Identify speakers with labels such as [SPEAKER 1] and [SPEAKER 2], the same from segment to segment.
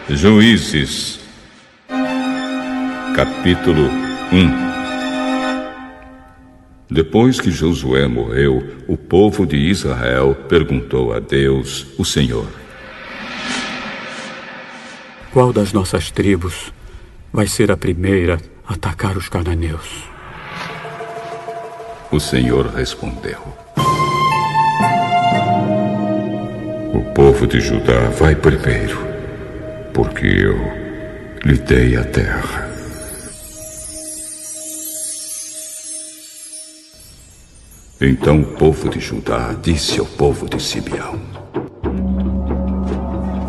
[SPEAKER 1] Juízes, capítulo 1. Depois que Josué morreu, o povo de Israel perguntou a Deus, o Senhor:
[SPEAKER 2] qual das nossas tribos vai ser a primeira a atacar os cananeus?
[SPEAKER 1] O Senhor respondeu: o povo de Judá vai primeiro, porque eu lhe dei a terra. Então o povo de Judá disse ao povo de Simeão: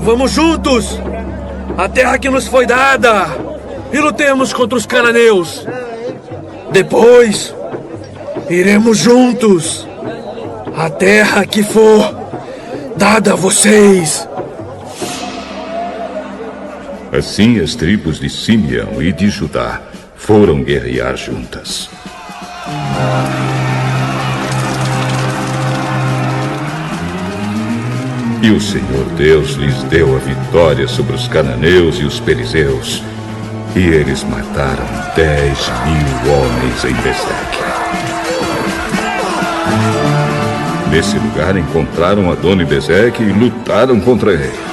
[SPEAKER 3] vamos juntos! A terra que nos foi dada! E lutemos contra os cananeus! Depois, iremos juntos! A terra que for dada a vocês!
[SPEAKER 1] Assim as tribos de Simeão e de Judá foram guerrear juntas. E o Senhor Deus lhes deu a vitória sobre os cananeus e os perizeus. E eles mataram 10.000 homens em Bezeque. Nesse lugar encontraram Adoni-Bezeque e lutaram contra ele.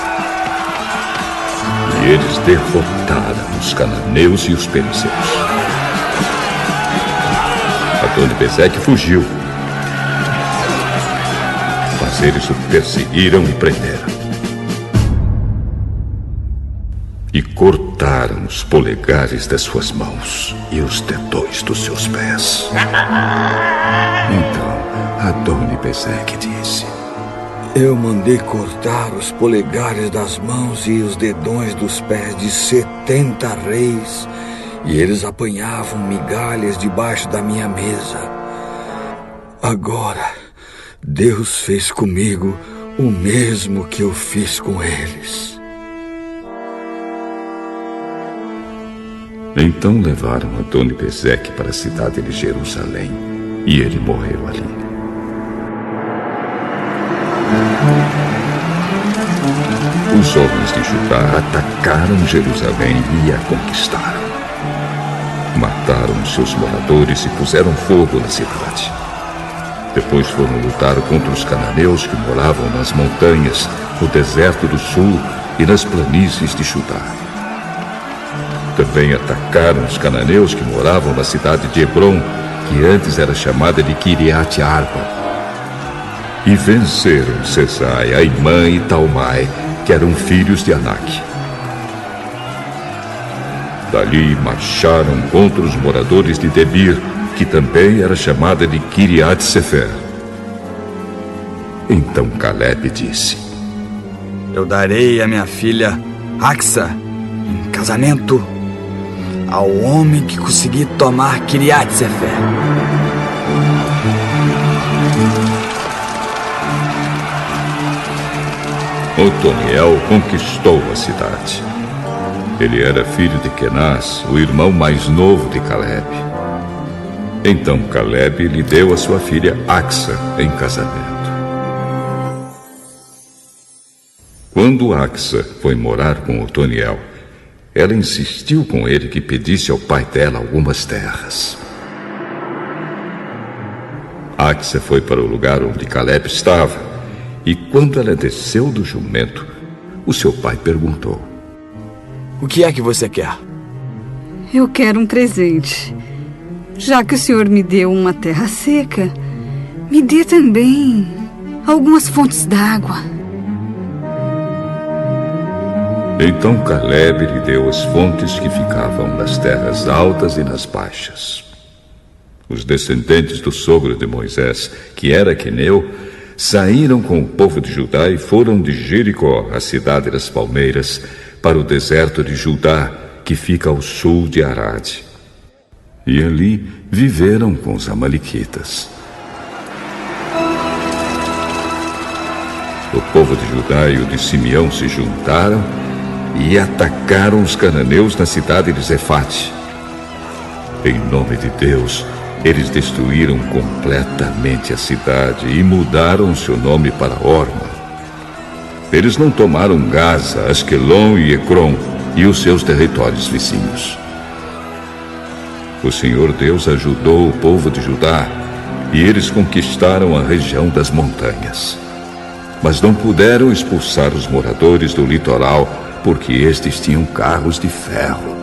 [SPEAKER 1] E eles derrotaram os cananeus e os perizeus. Adoni-Bezeque fugiu. Mas eles o perseguiram e prenderam. E cortaram os polegares das suas mãos e os dedões dos seus pés. Então Adoni-Bezeque disse:
[SPEAKER 4] eu mandei cortar os polegares das mãos e os dedões dos pés de 70 reis, e eles apanhavam migalhas debaixo da minha mesa. Agora Deus fez comigo o mesmo que eu fiz com eles.
[SPEAKER 1] Então levaram Adoni-Bezeque para a cidade de Jerusalém, e ele morreu ali. Os homens de Judá atacaram Jerusalém e a conquistaram. Mataram seus moradores e puseram fogo na cidade. Depois foram lutar contra os cananeus que moravam nas montanhas, no deserto do sul e nas planícies de Judá. Também atacaram os cananeus que moravam na cidade de Hebrom, que antes era chamada de Kiriat-Arba. E venceram Sesai, Aimã e Talmai, que eram filhos de Anak. Dali marcharam contra os moradores de Debir, que também era chamada de Kiriat-Sefer. Então Caleb disse:
[SPEAKER 5] eu darei a minha filha Axa em casamento ao homem que conseguir tomar Kiriat-Sefer.
[SPEAKER 1] Otoniel conquistou a cidade. Ele era filho de Kenaz, o irmão mais novo de Caleb. Então Caleb lhe deu a sua filha Axa em casamento. Quando Axa foi morar com Otoniel, ela insistiu com ele que pedisse ao pai dela algumas terras. Axa foi para o lugar onde Caleb estava, e quando ela desceu do jumento, o seu pai perguntou:
[SPEAKER 5] o que é que você quer?
[SPEAKER 6] Eu quero um presente. Já que o senhor me deu uma terra seca, me dê também algumas fontes d'água.
[SPEAKER 1] Então Caleb lhe deu as fontes que ficavam nas terras altas e nas baixas. Os descendentes do sogro de Moisés, que era queneu, saíram com o povo de Judá e foram de Jericó, a cidade das palmeiras, para o deserto de Judá, que fica ao sul de Arade. E ali viveram com os amalequitas. O povo de Judá e o de Simeão se juntaram e atacaram os cananeus na cidade de Zefate. Em nome de Deus, eles destruíram completamente a cidade e mudaram seu nome para Horma. eles não tomaram Gaza, Asquelon e Ecrom e os seus territórios vizinhos. O Senhor Deus ajudou o povo de Judá e eles conquistaram a região das montanhas. Mas não puderam expulsar os moradores do litoral porque estes tinham carros de ferro.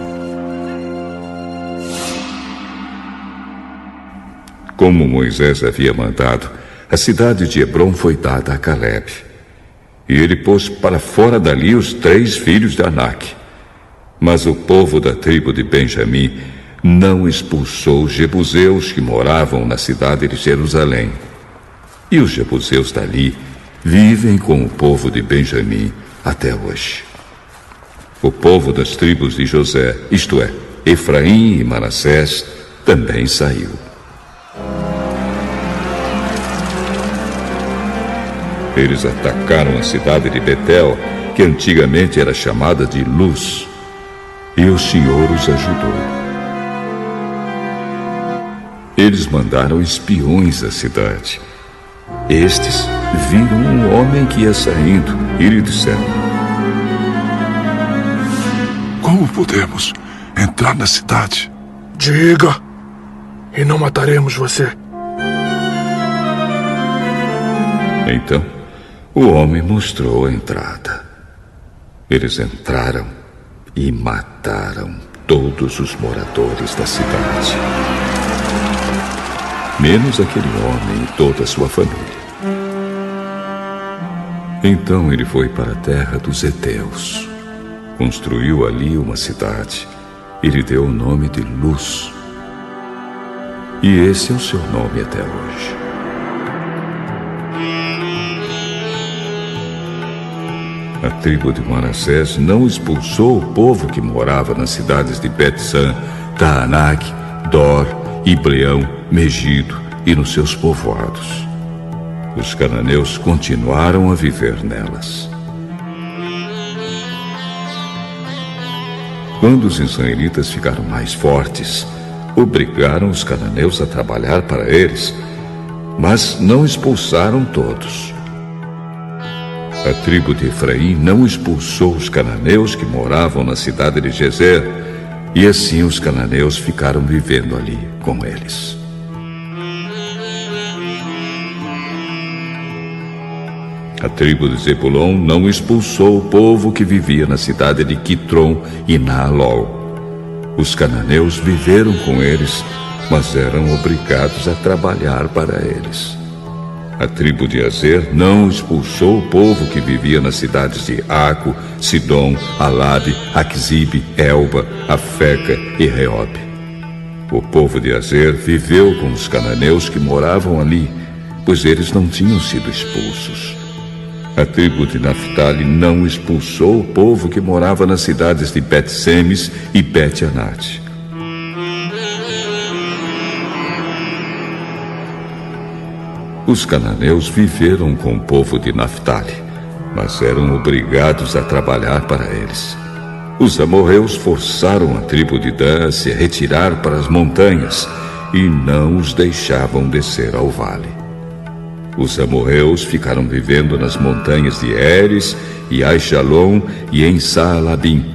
[SPEAKER 1] Como Moisés havia mandado, a cidade de Hebrom foi dada a Caleb. E ele pôs para fora dali os 3 filhos de Anak. Mas o povo da tribo de Benjamim não expulsou os jebuseus que moravam na cidade de Jerusalém. E os jebuseus dali vivem com o povo de Benjamim até hoje. O povo das tribos de José, isto é, Efraim e Manassés, também saiu. Eles atacaram a cidade de Betel, que antigamente era chamada de Luz, e o Senhor os ajudou. Eles mandaram espiões à cidade. Estes viram um homem que ia saindo e lhe disseram:
[SPEAKER 7] Como podemos entrar na cidade?
[SPEAKER 3] Diga, e não mataremos você.
[SPEAKER 1] Então, o homem mostrou a entrada. Eles entraram e mataram todos os moradores da cidade, menos aquele homem e toda a sua família. Então ele foi para a terra dos heteus, construiu ali uma cidade e lhe deu o nome de Luz. E esse é o seu nome até hoje. A tribo de Manassés não expulsou o povo que morava nas cidades de Bet-San, Taanak, Dor, Ibleão, Megido e nos seus povoados. Os cananeus continuaram a viver nelas. Quando os israelitas ficaram mais fortes, obrigaram os cananeus a trabalhar para eles, mas não expulsaram todos. A tribo de Efraim não expulsou os cananeus que moravam na cidade de Gezer, e assim os cananeus ficaram vivendo ali com eles. A tribo de Zebulon não expulsou o povo que vivia na cidade de Quitron e Naalol. Os cananeus viveram com eles, mas eram obrigados a trabalhar para eles. A tribo de Azer não expulsou o povo que vivia nas cidades de Aco, Sidom, Alabe, Aquzibe, Elba, Afeca e Reobe. O povo de Azer viveu com os cananeus que moravam ali, pois eles não tinham sido expulsos. A tribo de Naphtali não expulsou o povo que morava nas cidades de Bet-Semes e Bet-Anat. Os cananeus viveram com o povo de Naphtali, mas eram obrigados a trabalhar para eles. Os amorreus forçaram a tribo de Dan a se retirar para as montanhas e não os deixavam descer ao vale. Os amorreus ficaram vivendo nas montanhas de Eres e Aisjalon e em Saalabim.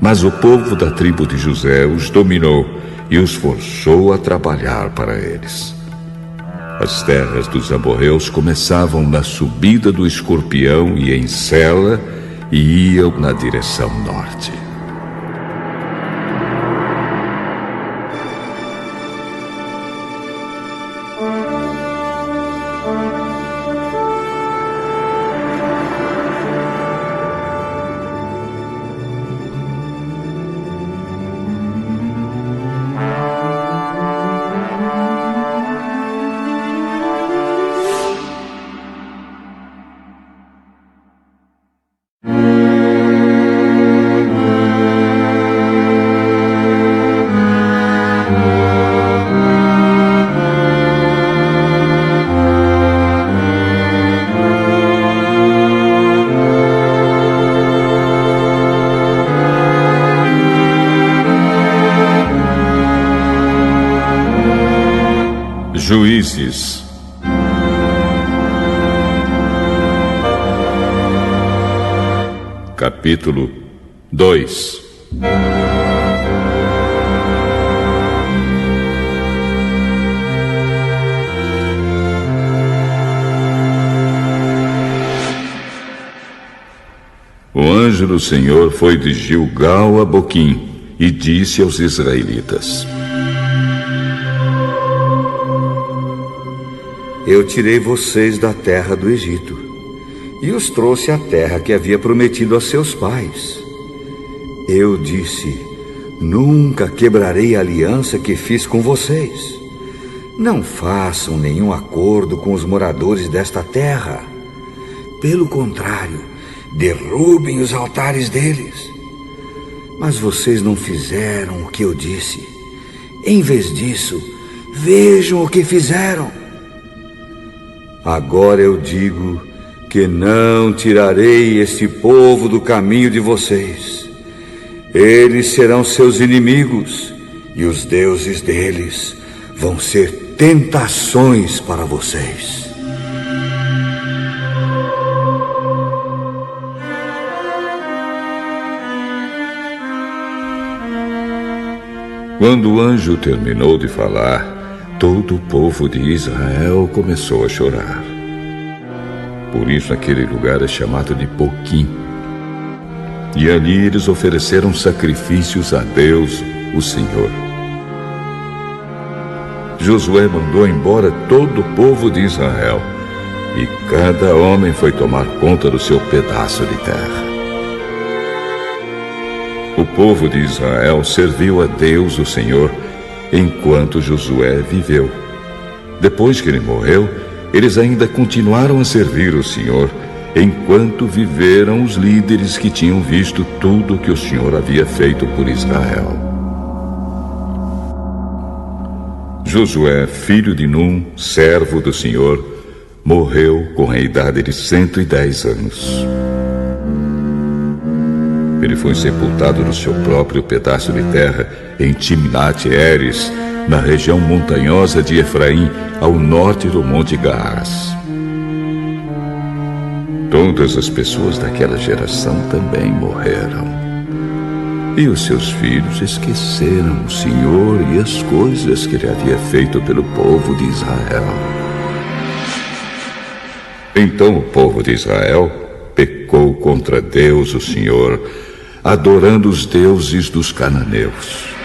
[SPEAKER 1] Mas o povo da tribo de José os dominou e os forçou a trabalhar para eles. As terras dos amorreus começavam na subida do Escorpião e em Sela e iam na direção norte. Juízes. Capítulo 2. O anjo do Senhor foi de Gilgal a Boquim e disse aos israelitas:
[SPEAKER 4] Eu tirei vocês da terra do Egito e os trouxe à terra que havia prometido a seus pais. Eu disse: nunca quebrarei a aliança que fiz com vocês. Não façam nenhum acordo com os moradores desta terra. Pelo contrário, derrubem os altares deles. Mas vocês não fizeram o que eu disse. Em vez disso, vejam o que fizeram. Agora eu digo que não tirarei este povo do caminho de vocês. Eles serão seus inimigos, e os deuses deles vão ser tentações para vocês.
[SPEAKER 1] Quando o anjo terminou de falar, todo o povo de Israel começou a chorar. Por isso aquele lugar é chamado de Boquim. E ali eles ofereceram sacrifícios a Deus, o Senhor. Josué mandou embora todo o povo de Israel, e cada homem foi tomar conta do seu pedaço de terra. O povo de Israel serviu a Deus, o Senhor, enquanto Josué viveu. Depois que ele morreu, eles ainda continuaram a servir o Senhor, enquanto viveram os líderes que tinham visto tudo o que o Senhor havia feito por Israel. Josué, filho de Num, servo do Senhor, morreu com a idade de 110 anos. Ele foi sepultado no seu próprio pedaço de terra, em Timnat-Heres, na região montanhosa de Efraim, ao norte do Monte Gaás. Todas as pessoas daquela geração também morreram. E os seus filhos esqueceram o Senhor e as coisas que ele havia feito pelo povo de Israel. Então o povo de Israel pecou contra Deus, o Senhor, adorando os deuses dos cananeus.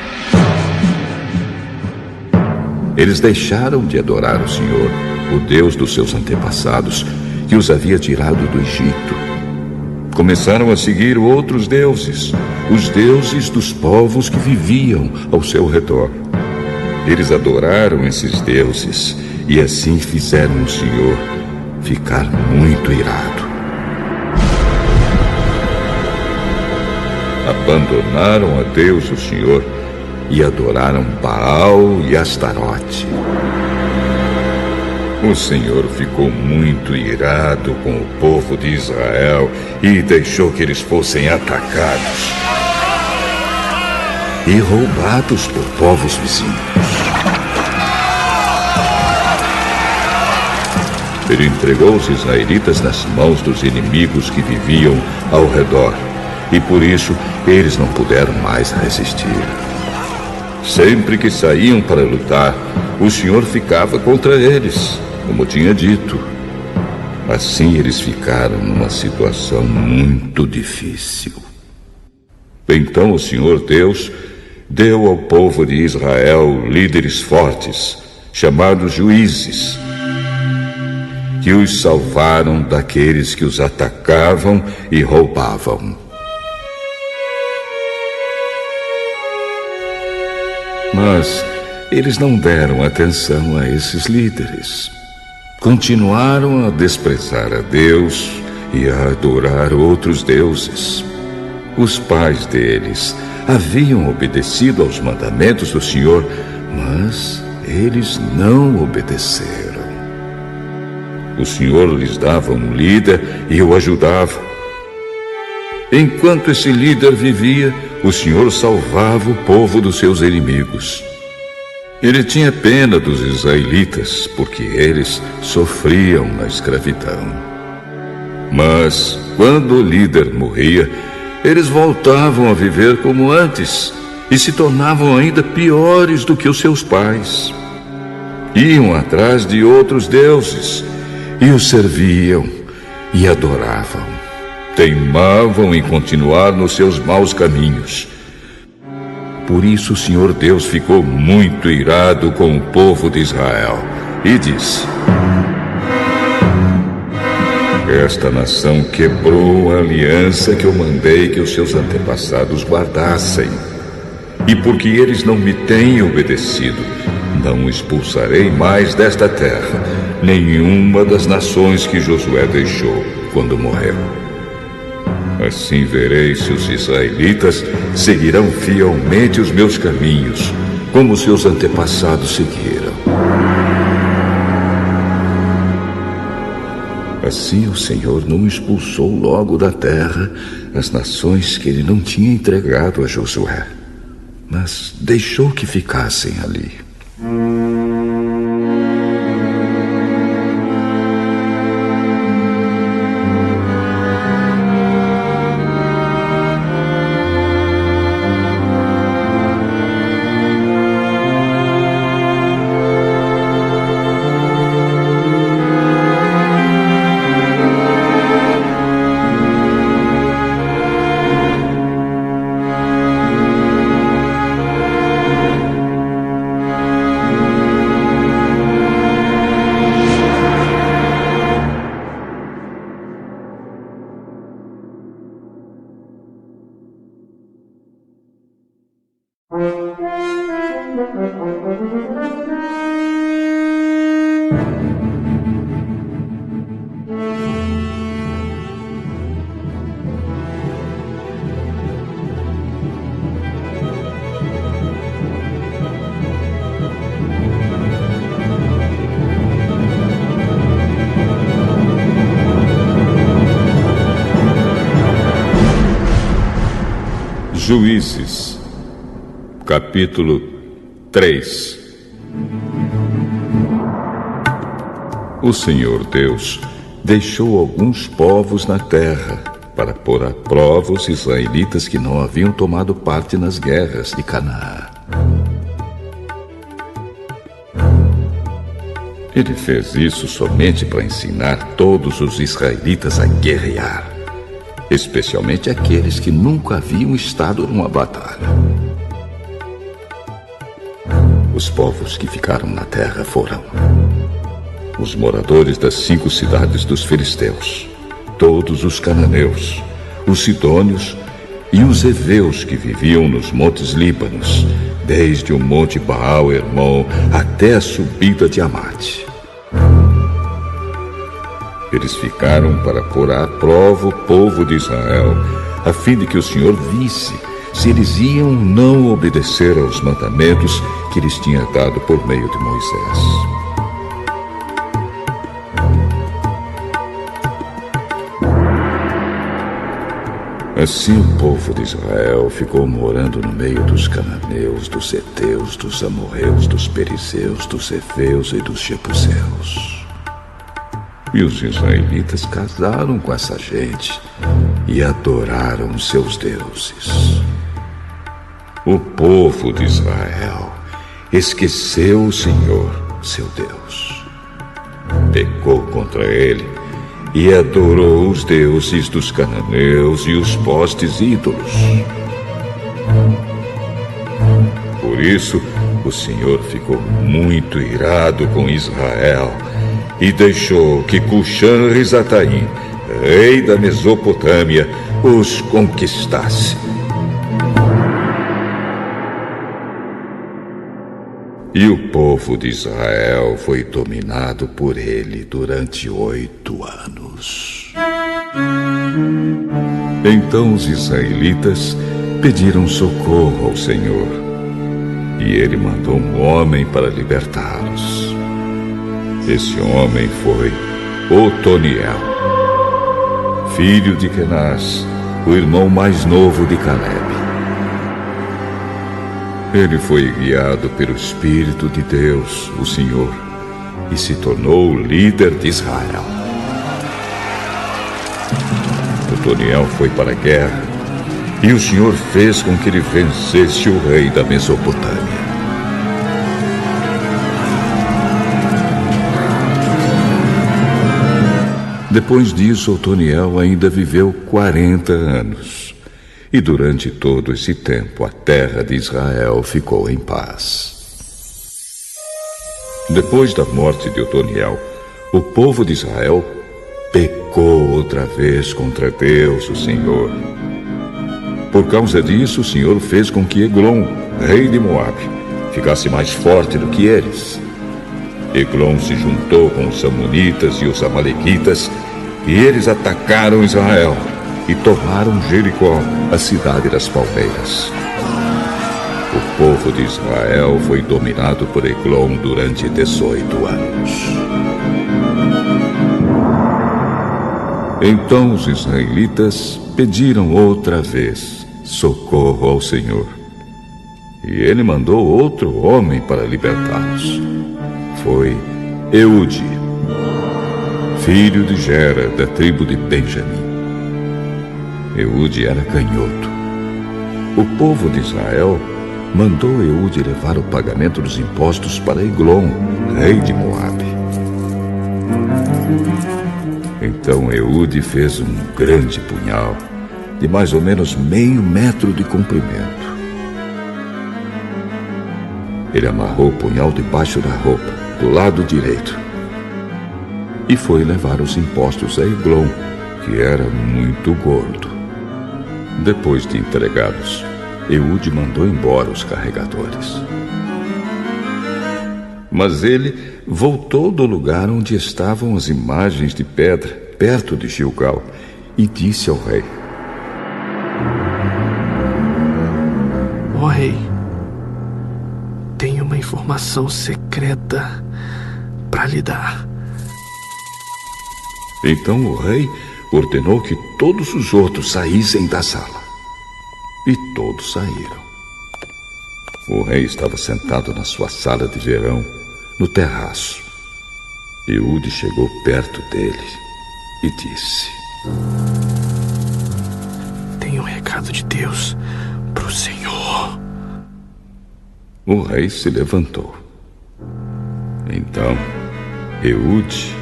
[SPEAKER 1] Eles deixaram de adorar o Senhor, o Deus dos seus antepassados, que os havia tirado do Egito. Começaram a seguir outros deuses, os deuses dos povos que viviam ao seu redor. Eles adoraram esses deuses e assim fizeram o Senhor ficar muito irado. Abandonaram a Deus, o Senhor, e adoraram Baal e Astarote. O Senhor ficou muito irado com o povo de Israel e deixou que eles fossem atacados e roubados por povos vizinhos. Ele entregou os israelitas nas mãos dos inimigos que viviam ao redor, e por isso eles não puderam mais resistir. Sempre que saíam para lutar, o Senhor ficava contra eles, como tinha dito. Assim eles ficaram numa situação muito difícil. Então o Senhor Deus deu ao povo de Israel líderes fortes, chamados juízes, que os salvaram daqueles que os atacavam e roubavam. Mas eles não deram atenção a esses líderes. Continuaram a desprezar a Deus e a adorar outros deuses. Os pais deles haviam obedecido aos mandamentos do Senhor, mas eles não obedeceram. O Senhor lhes dava um líder e o ajudava. Enquanto esse líder vivia, o Senhor salvava o povo dos seus inimigos. Ele tinha pena dos israelitas, porque eles sofriam na escravidão. Mas, quando o líder morria, eles voltavam a viver como antes e se tornavam ainda piores do que os seus pais. Iam atrás de outros deuses e os serviam e adoravam. Teimavam em continuar nos seus maus caminhos. Por isso o Senhor Deus ficou muito irado com o povo de Israel e disse: esta nação quebrou a aliança que eu mandei que os seus antepassados guardassem. E porque eles não me têm obedecido, não expulsarei mais desta terra nenhuma das nações que Josué deixou quando morreu. Assim verei se os israelitas seguirão fielmente os meus caminhos, como seus antepassados seguiram. Assim o Senhor não expulsou logo da terra as nações que ele não tinha entregado a Josué, mas deixou que ficassem ali. Juízes, capítulo 3. O Senhor Deus deixou alguns povos na terra para pôr à prova os israelitas que não haviam tomado parte nas guerras de Canaã. Ele fez isso somente para ensinar todos os israelitas a guerrear, especialmente aqueles que nunca haviam estado numa batalha. Os povos que ficaram na terra foram os moradores das 5 cidades dos filisteus, todos os cananeus, os sidônios e os heveus que viviam nos montes Líbanos, desde o monte Baal-Hermon até a subida de Amate. Eles ficaram para pôr à prova o povo de Israel, a fim de que o Senhor visse se eles iam ou não obedecer aos mandamentos que lhes tinha dado por meio de Moisés. Assim o povo de Israel ficou morando no meio dos cananeus, dos heteus, dos amorreus, dos perizeus, dos heveus e dos jebuseus. E os israelitas casaram com essa gente e adoraram seus deuses. O povo de Israel esqueceu o Senhor, seu Deus. Pecou contra ele e adorou os deuses dos cananeus e os postes ídolos. Por isso, o Senhor ficou muito irado com Israel e deixou que Cuxã-Risataim, rei da Mesopotâmia, os conquistasse. E o povo de Israel foi dominado por ele durante 8 anos. Então os israelitas pediram socorro ao Senhor, e ele mandou um homem para libertá-los. Esse homem foi Otoniel, filho de Kenaz, o irmão mais novo de Caleb. Ele foi guiado pelo Espírito de Deus, o Senhor, e se tornou o líder de Israel. Otoniel foi para a guerra e o Senhor fez com que ele vencesse o rei da Mesopotâmia. Depois disso, Otoniel ainda viveu 40 anos. E durante todo esse tempo, a terra de Israel ficou em paz. Depois da morte de Otoniel, o povo de Israel pecou outra vez contra Deus, o Senhor. Por causa disso, o Senhor fez com que Eglon, rei de Moabe, ficasse mais forte do que eles. Eglon se juntou com os amonitas e os amalequitas, e eles atacaram Israel e tomaram Jericó, a cidade das palmeiras. O povo de Israel foi dominado por Eglon durante 18 anos. Então os israelitas pediram outra vez socorro ao Senhor. E ele mandou outro homem para libertá-los. Foi Eude, filho de Gera, da tribo de Benjamim. Eude era canhoto. O povo de Israel mandou Eude levar o pagamento dos impostos para Eglon, rei de Moabe. Então Eude fez um grande punhal, de mais ou menos meio metro de comprimento. Ele amarrou o punhal debaixo da roupa, do lado direito, e foi levar os impostos a Eglon, que era muito gordo. Depois de entregá-los, Eude mandou embora os carregadores. Mas ele voltou do lugar onde estavam as imagens de pedra, perto de Gilgal, e disse ao rei:
[SPEAKER 3] Ó rei, tenho uma informação secreta para lhe dar.
[SPEAKER 1] Então o rei ordenou que todos os outros saíssem da sala. E todos saíram. O rei estava sentado na sua sala de verão, no terraço. Eude chegou perto dele e disse:
[SPEAKER 3] Tenho um recado de Deus para o Senhor.
[SPEAKER 1] O rei se levantou. Então, Eude,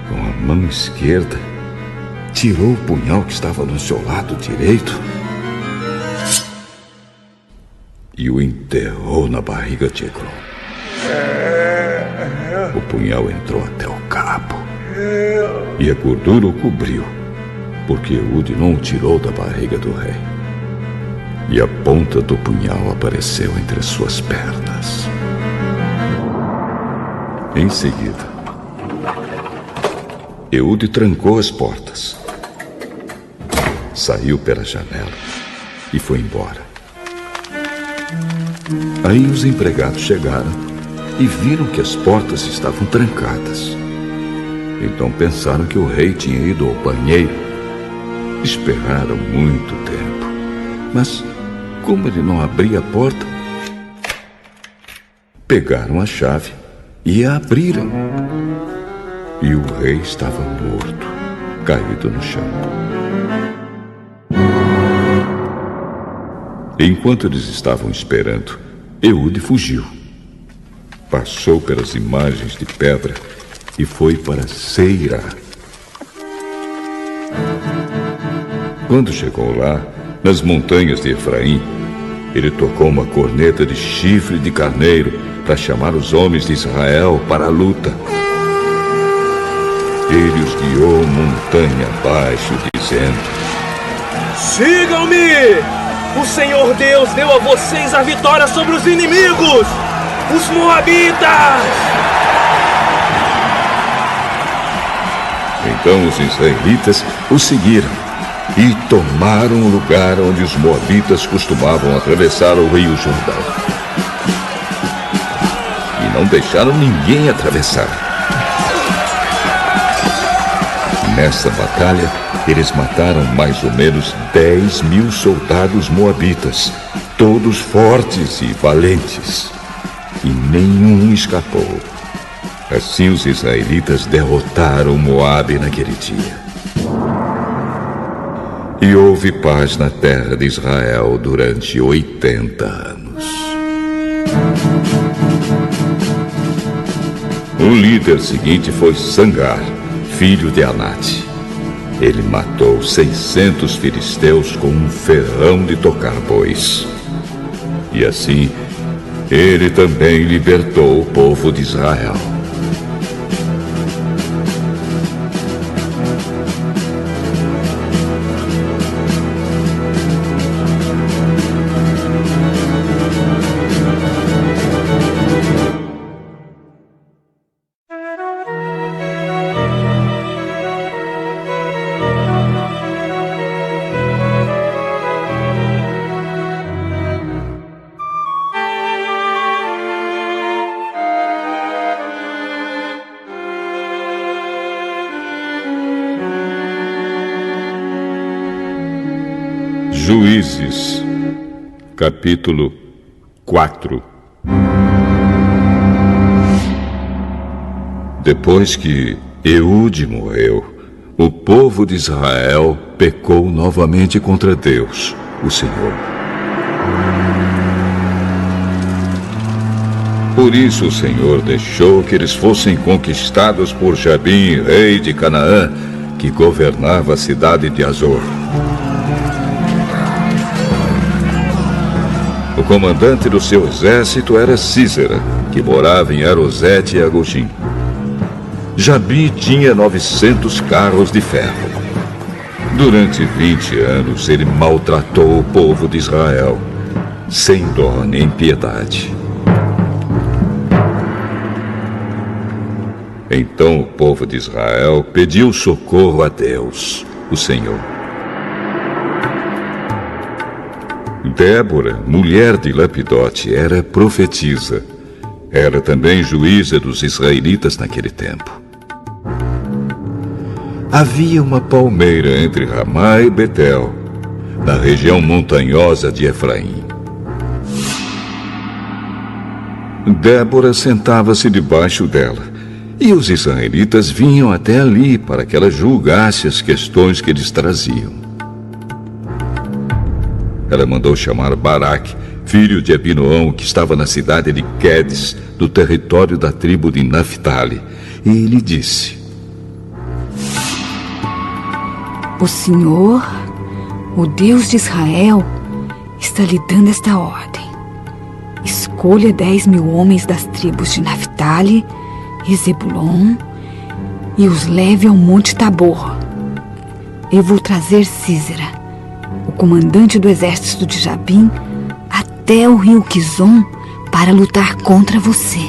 [SPEAKER 1] com a mão esquerda, tirou o punhal que estava no seu lado direito e o enterrou na barriga de Eglon. O punhal entrou até o cabo e a gordura o cobriu, porque Eude não o tirou da barriga do rei. E a ponta do punhal apareceu entre as suas pernas. Em seguida, Eude trancou as portas, saiu pela janela e foi embora. Aí os empregados chegaram e viram que as portas estavam trancadas. Então pensaram que o rei tinha ido ao banheiro. Esperaram muito tempo, mas como ele não abria a porta, pegaram a chave e a abriram. E o rei estava morto, caído no chão. Enquanto eles estavam esperando, Eude fugiu. Passou pelas imagens de pedra e foi para Seirá. Quando chegou lá, nas montanhas de Efraim, ele tocou uma corneta de chifre de carneiro para chamar os homens de Israel para a luta. Ele os guiou montanha abaixo, dizendo:
[SPEAKER 3] Sigam-me! O Senhor Deus deu a vocês a vitória sobre os inimigos, os moabitas!
[SPEAKER 1] Então os israelitas o seguiram e tomaram o lugar onde os moabitas costumavam atravessar o rio Jordão. E não deixaram ninguém atravessar. Nessa batalha, eles mataram mais ou menos 10.000 soldados moabitas, todos fortes e valentes. E nenhum escapou. Assim os israelitas derrotaram Moabe naquele dia. E houve paz na terra de Israel durante 80 anos. O líder seguinte foi Sangar, filho de Anate. Ele matou 600 filisteus com um ferrão de tocar bois. E assim, ele também libertou o povo de Israel. Juízes, capítulo 4. Depois que Eude morreu, o povo de Israel pecou novamente contra Deus, o Senhor. Por isso o Senhor deixou que eles fossem conquistados por Jabim, rei de Canaã, que governava a cidade de Azor. O comandante do seu exército era Sísera, que morava em Arosete e Agogim. Jabim tinha 900 carros de ferro. Durante 20 anos ele maltratou o povo de Israel, sem dó nem piedade. Então o povo de Israel pediu socorro a Deus, o Senhor. Débora, mulher de Lapidote, era profetisa. Era também juíza dos israelitas naquele tempo. Havia uma palmeira entre Ramá e Betel, na região montanhosa de Efraim. Débora sentava-se debaixo dela, e os israelitas vinham até ali para que ela julgasse as questões que eles traziam. Ela mandou chamar Baraque, filho de Abinoão, que estava na cidade de Quedes, do território da tribo de Naphtali, e lhe disse:
[SPEAKER 6] O Senhor, o Deus de Israel, está lhe dando esta ordem. Escolha 10.000 homens das tribos de Naphtali e Zebulon e os leve ao Monte Tabor. Eu vou trazer Sísera, o comandante do exército de Jabim, até o rio Quizon para lutar contra você.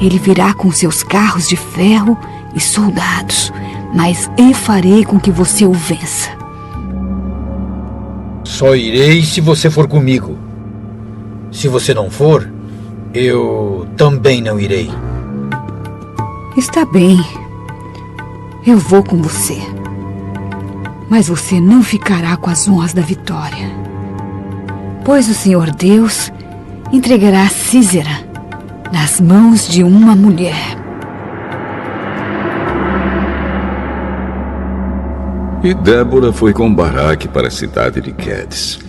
[SPEAKER 6] Ele virá com seus carros de ferro e soldados, mas eu farei com que você o vença.
[SPEAKER 8] Só irei se você for comigo. Se você não for, eu também não irei.
[SPEAKER 6] Está bem. Eu vou com você. Mas você não ficará com as honras da vitória, pois o Senhor Deus entregará Sísera nas mãos de uma mulher.
[SPEAKER 1] E Débora foi com Baraque para a cidade de Quedes.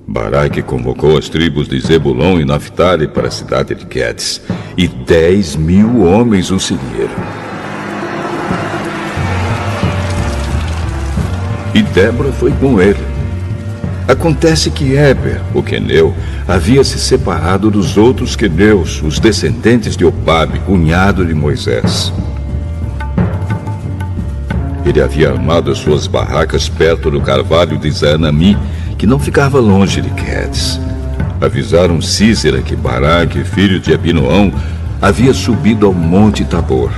[SPEAKER 1] Baraque convocou as tribos de Zebulon e Naphtali para a cidade de Quedes, e 10.000 homens o seguiram. E Débora foi com ele. Acontece que Éber, o queneu, havia se separado dos outros queneus, os descendentes de Obabe, cunhado de Moisés. Ele havia armado as suas barracas perto do carvalho de Zaanamim, que não ficava longe de Quedes. Avisaram Sísera que Baraque, filho de Abinoão, havia subido ao Monte Tabor.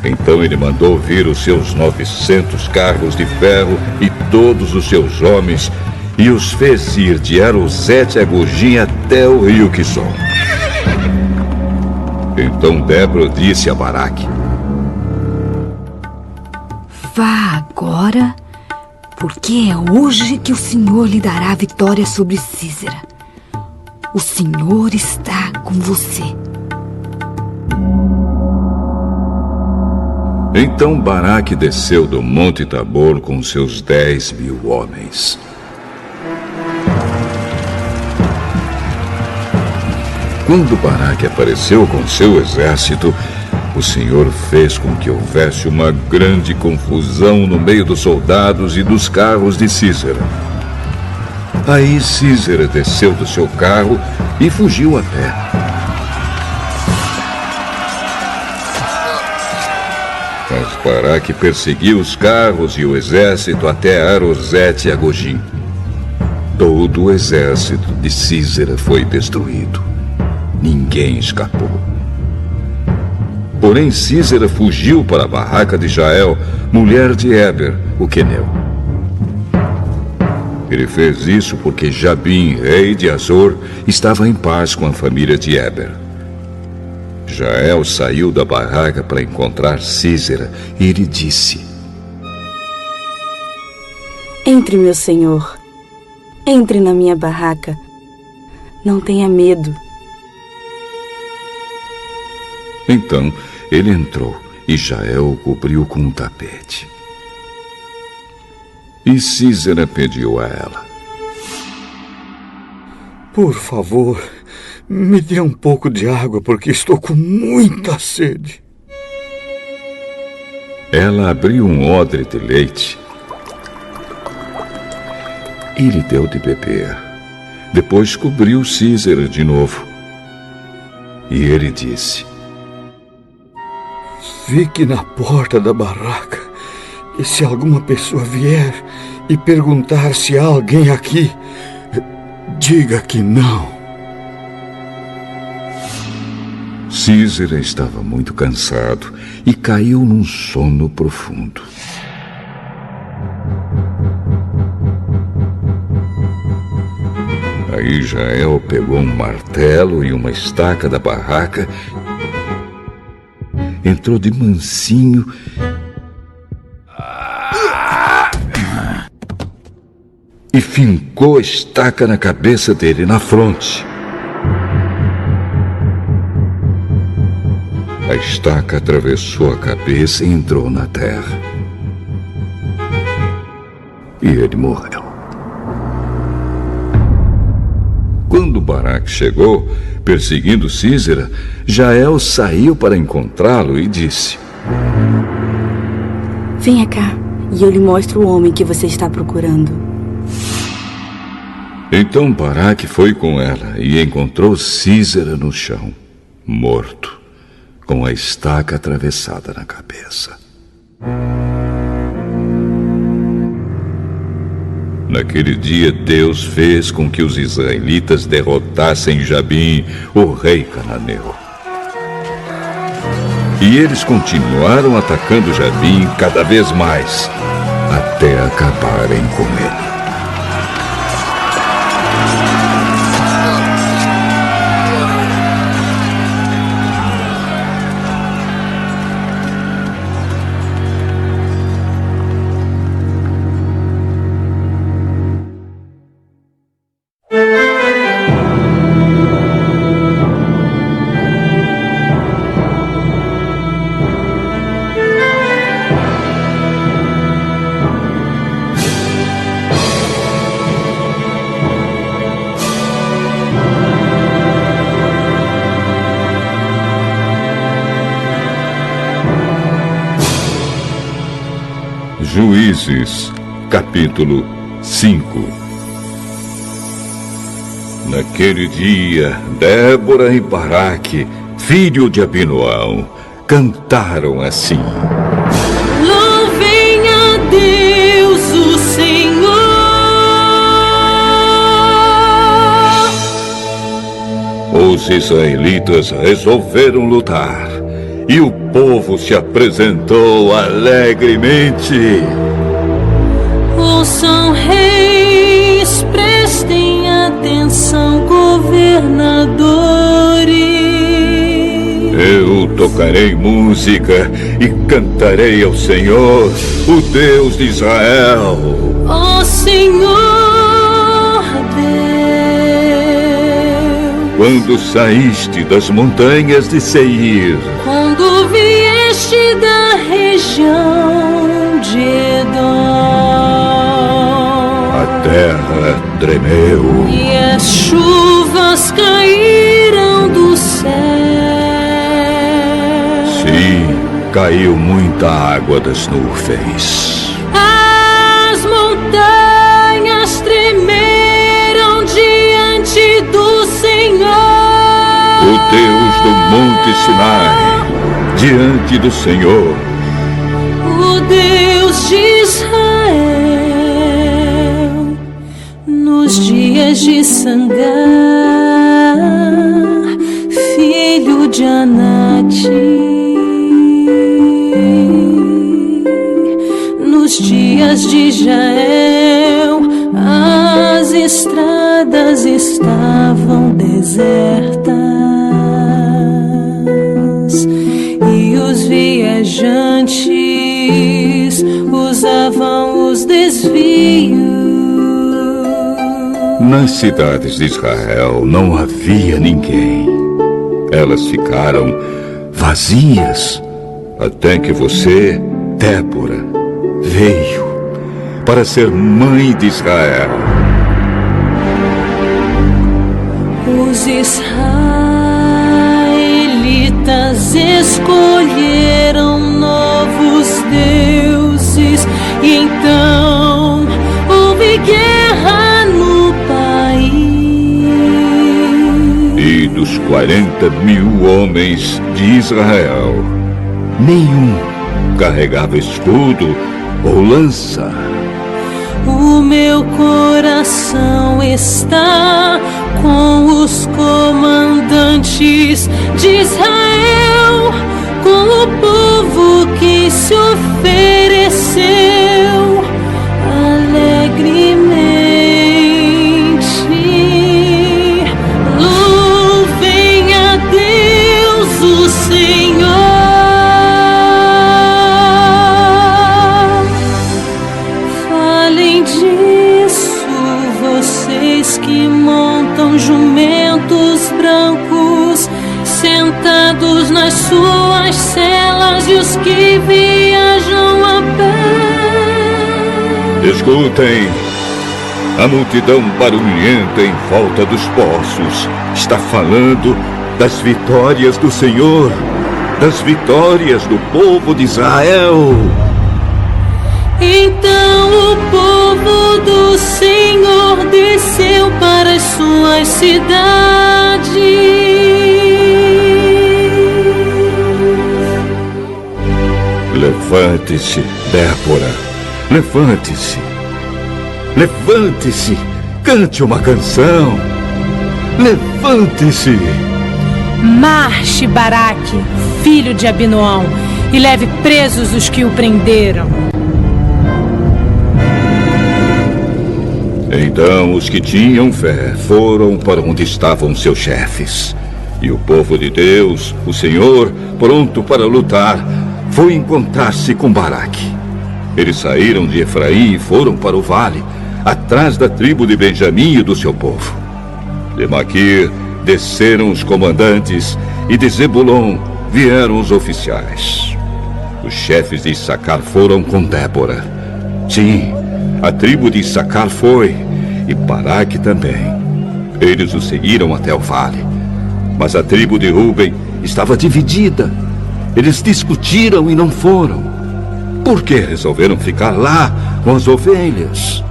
[SPEAKER 1] Então ele mandou vir os seus 900 carros de ferro e todos os seus homens, e os fez ir de Arosete a Agogim até o rio Quizon. Então Débora disse a Baraque:
[SPEAKER 6] Vá agora, porque é hoje que o Senhor lhe dará a vitória sobre Sísera. O Senhor está com você.
[SPEAKER 1] Então Baraque desceu do Monte Tabor com seus 10.000 homens. Quando Baraque apareceu com seu exército, o Senhor fez com que houvesse uma grande confusão no meio dos soldados e dos carros de Sísera. Aí Sísera desceu do seu carro e fugiu a pé. Mas Baraque perseguiu os carros e o exército até Arosete e Agogim. Todo o exército de Sísera foi destruído. Ninguém escapou. Porém, Sísera fugiu para a barraca de Jael, mulher de Éber, o queneu. Ele fez isso porque Jabim, rei de Azor, estava em paz com a família de Éber. Jael saiu da barraca para encontrar Sísera e lhe disse:
[SPEAKER 9] Entre, meu senhor. Entre na minha barraca. Não tenha medo.
[SPEAKER 1] Então ele entrou e Jael o cobriu com um tapete. E Sísera pediu a ela:
[SPEAKER 4] Por favor, me dê um pouco de água, porque estou com muita sede.
[SPEAKER 1] Ela abriu um odre de leite e lhe deu de beber. Depois cobriu Sísera de novo. E ele disse:
[SPEAKER 4] Fique na porta da barraca, e se alguma pessoa vier e perguntar se há alguém aqui, diga que não.
[SPEAKER 1] Sísera estava muito cansado e caiu num sono profundo. Aí Jael pegou um martelo e uma estaca da barraca, entrou de mansinho e fincou a estaca na cabeça dele, na fronte. A estaca atravessou a cabeça e entrou na terra. E ele morreu. Quando Baraque chegou, perseguindo Sísera, Jael saiu para encontrá-lo e disse:
[SPEAKER 9] Venha cá, e eu lhe mostro o homem que você está procurando.
[SPEAKER 1] Então Baraque foi com ela e encontrou Sísera no chão, morto, com a estaca atravessada na cabeça. Naquele dia, Deus fez com que os israelitas derrotassem Jabim, o rei cananeu. E eles continuaram atacando Jabim cada vez mais, até acabarem com ele. Juízes, capítulo 5. Naquele dia, Débora e Baraque, filho de Abinoão, cantaram assim:
[SPEAKER 10] Louvem a Deus, o Senhor.
[SPEAKER 1] Os israelitas resolveram lutar, e o povo se apresentou alegremente.
[SPEAKER 10] Ouçam, reis, prestem atenção, governadores.
[SPEAKER 1] Eu tocarei música e cantarei ao Senhor, o Deus de Israel.
[SPEAKER 10] Ó Senhor Deus,
[SPEAKER 1] Quando saíste das montanhas de Seir,
[SPEAKER 10] quando vier oeste da região de Edom.
[SPEAKER 1] A terra tremeu.
[SPEAKER 10] E as chuvas caíram do céu.
[SPEAKER 1] Sim, caiu muita água das nuvens.
[SPEAKER 10] As montanhas tremeram diante do Senhor.
[SPEAKER 1] O Deus do Monte Sinai, diante do Senhor.
[SPEAKER 10] O Deus de Israel, nos dias de Sangar, filho de Anate, nos dias de Jael, as estradas estavam desertas e os viajantes usavam os desvios.
[SPEAKER 1] Nas cidades de Israel não havia ninguém. Elas ficaram vazias até que você, Débora, veio para ser mãe de Israel.
[SPEAKER 10] Os israelitas escolheram novos deuses e então houve guerra no país.
[SPEAKER 1] E dos 40.000 homens de Israel, nenhum carregava escudo ou lança.
[SPEAKER 10] O meu coração está com os comandantes de Israel, com o povo que se ofereceu alegremente. Louvem a Deus, o Senhor. Falem disso, vocês que montam jumentos brancos, sentados nas suas celas, e os que viajam a pé.
[SPEAKER 1] Escutem, a multidão barulhenta em volta dos poços está falando das vitórias do Senhor, das vitórias do povo de Israel.
[SPEAKER 10] Então o povo do Senhor desceu para as suas cidades.
[SPEAKER 1] Levante-se, Débora, levante-se. Levante-se, cante uma canção. Levante-se.
[SPEAKER 11] Marche, Baraque, filho de Abinoão, e leve presos os que o prenderam.
[SPEAKER 1] Então os que tinham fé foram para onde estavam seus chefes. E o povo de Deus, o Senhor, pronto para lutar, foi encontrar-se com Baraque. Eles saíram de Efraim e foram para o vale, atrás da tribo de Benjamim e do seu povo. De Maquir desceram os comandantes e de Zebulon vieram os oficiais. Os chefes de Issacar foram com Débora. Sim, a tribo de Issacar foi, e Baraque também. Eles o seguiram até o vale. Mas a tribo de Ruben estava dividida. Eles discutiram e não foram. Por que resolveram ficar lá com as ovelhas?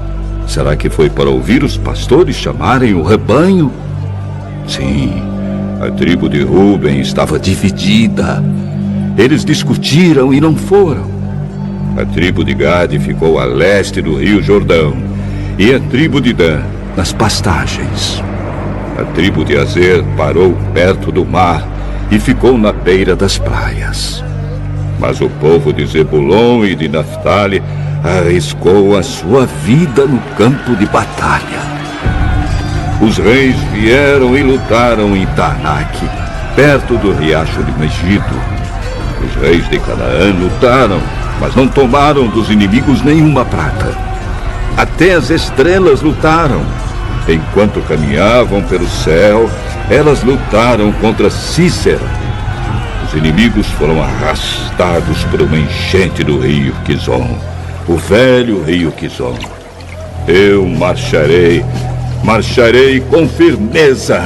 [SPEAKER 1] Será que foi para ouvir os pastores chamarem o rebanho? Sim, a tribo de Ruben estava dividida. Eles discutiram e não foram. A tribo de Gade ficou a leste do rio Jordão, e a tribo de Dan nas pastagens. A tribo de Azer parou perto do mar e ficou na beira das praias. Mas o povo de Zebulon e de Naftali arriscou a sua vida no campo de batalha. Os reis vieram e lutaram em Taanaque, perto do riacho de Megido. Os reis de Canaã lutaram, mas não tomaram dos inimigos nenhuma prata. Até as estrelas lutaram. Enquanto caminhavam pelo céu, elas lutaram contra Cícera. Os os inimigos foram arrastados por uma enchente do rio Kizom, o velho rio Kizom. Eu marcharei com firmeza.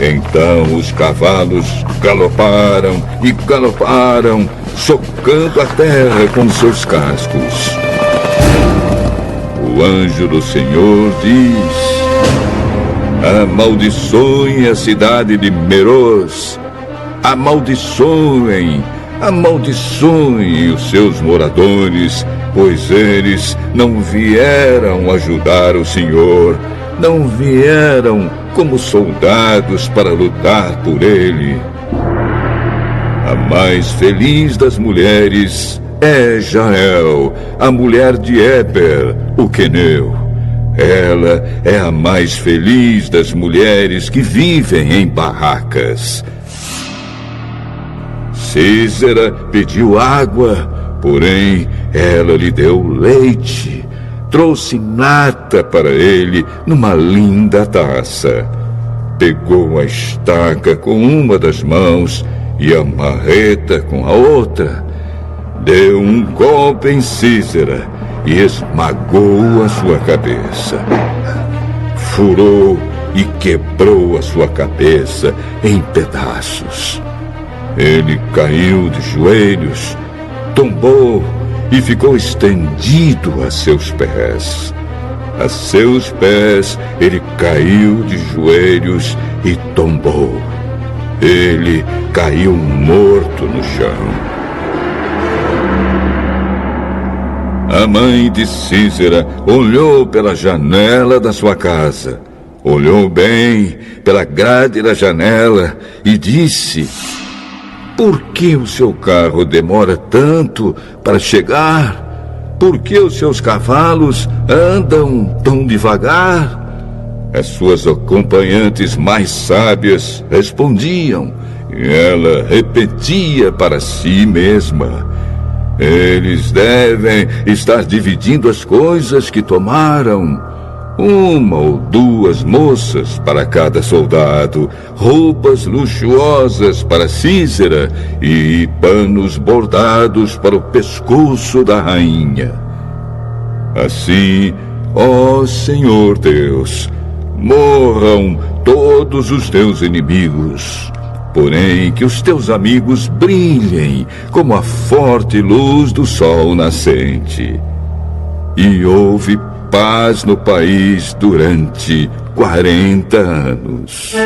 [SPEAKER 1] Então os cavalos galoparam e galoparam, socando a terra com seus cascos. O anjo do Senhor diz: amaldiçoem a cidade de Meroz, amaldiçoem os seus moradores, pois eles não vieram ajudar o Senhor, não vieram como soldados para lutar por ele. A mais feliz das mulheres é Jael, a mulher de Eber, o queneu. Ela é a mais feliz das mulheres que vivem em barracas. Císera pediu água, porém ela lhe deu leite. Trouxe nata para ele numa linda taça. Pegou a estaca com uma das mãos e a marreta com a outra. Deu um golpe em Císera e esmagou a sua cabeça. Furou e quebrou a sua cabeça em pedaços. Ele caiu de joelhos, tombou e ficou estendido a seus pés. A seus pés ele caiu de joelhos e tombou. Ele caiu morto no chão. A mãe de Císera olhou pela janela da sua casa, olhou bem pela grade da janela e disse: por que o seu carro demora tanto para chegar? Por que os seus cavalos andam tão devagar? As suas acompanhantes mais sábias respondiam, e ela repetia para si mesma: eles devem estar dividindo as coisas que tomaram. Uma ou duas moças para cada soldado, roupas luxuosas para Císera e panos bordados para o pescoço da rainha. Assim, ó Senhor Deus, morram todos os teus inimigos. Porém, que os teus amigos brilhem como a forte luz do sol nascente. E houve paz no país durante 40 anos.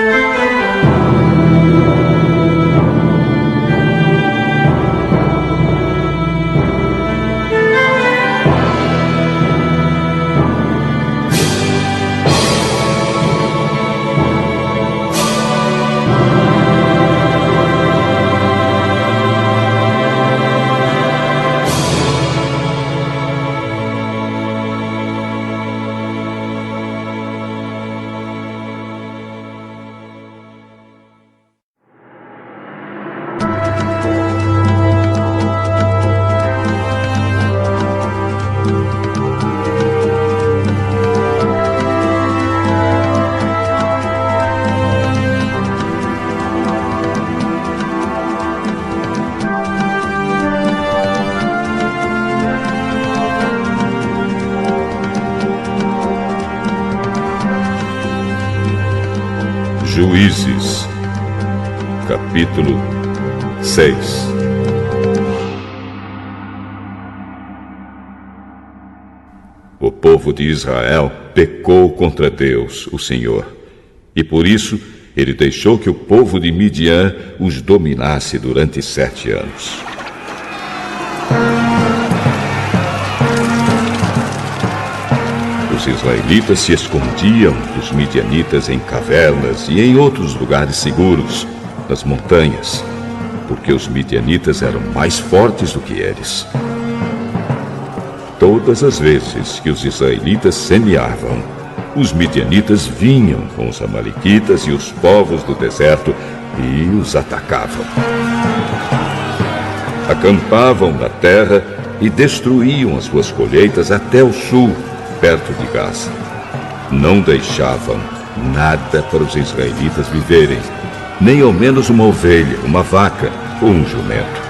[SPEAKER 1] Juízes, capítulo 6. O povo de Israel pecou contra Deus, o Senhor, e por isso ele deixou que o povo de Midian os dominasse durante 7 anos. Os israelitas se escondiam dos midianitas em cavernas e em outros lugares seguros, nas montanhas, porque os midianitas eram mais fortes do que eles. Todas as vezes que os israelitas semeavam, os midianitas vinham com os amalequitas e os povos do deserto e os atacavam. Acampavam na terra e destruíam as suas colheitas até o sul, perto de Gaza. Não deixavam nada para os israelitas viverem, nem ao menos uma ovelha, uma vaca ou um jumento.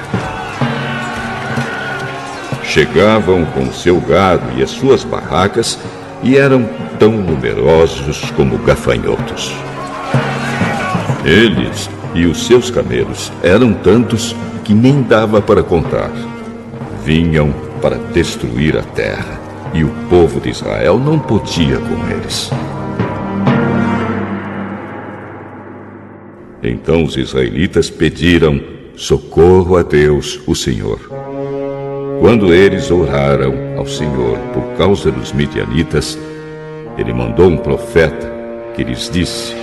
[SPEAKER 1] Chegavam com seu gado e as suas barracas e eram tão numerosos como gafanhotos. Eles e os seus camelos eram tantos que nem dava para contar. Vinham para destruir a terra e o povo de Israel não podia com eles. Então os israelitas pediram socorro a Deus, o Senhor. Quando eles oraram ao Senhor por causa dos midianitas, ele mandou um profeta que lhes disse: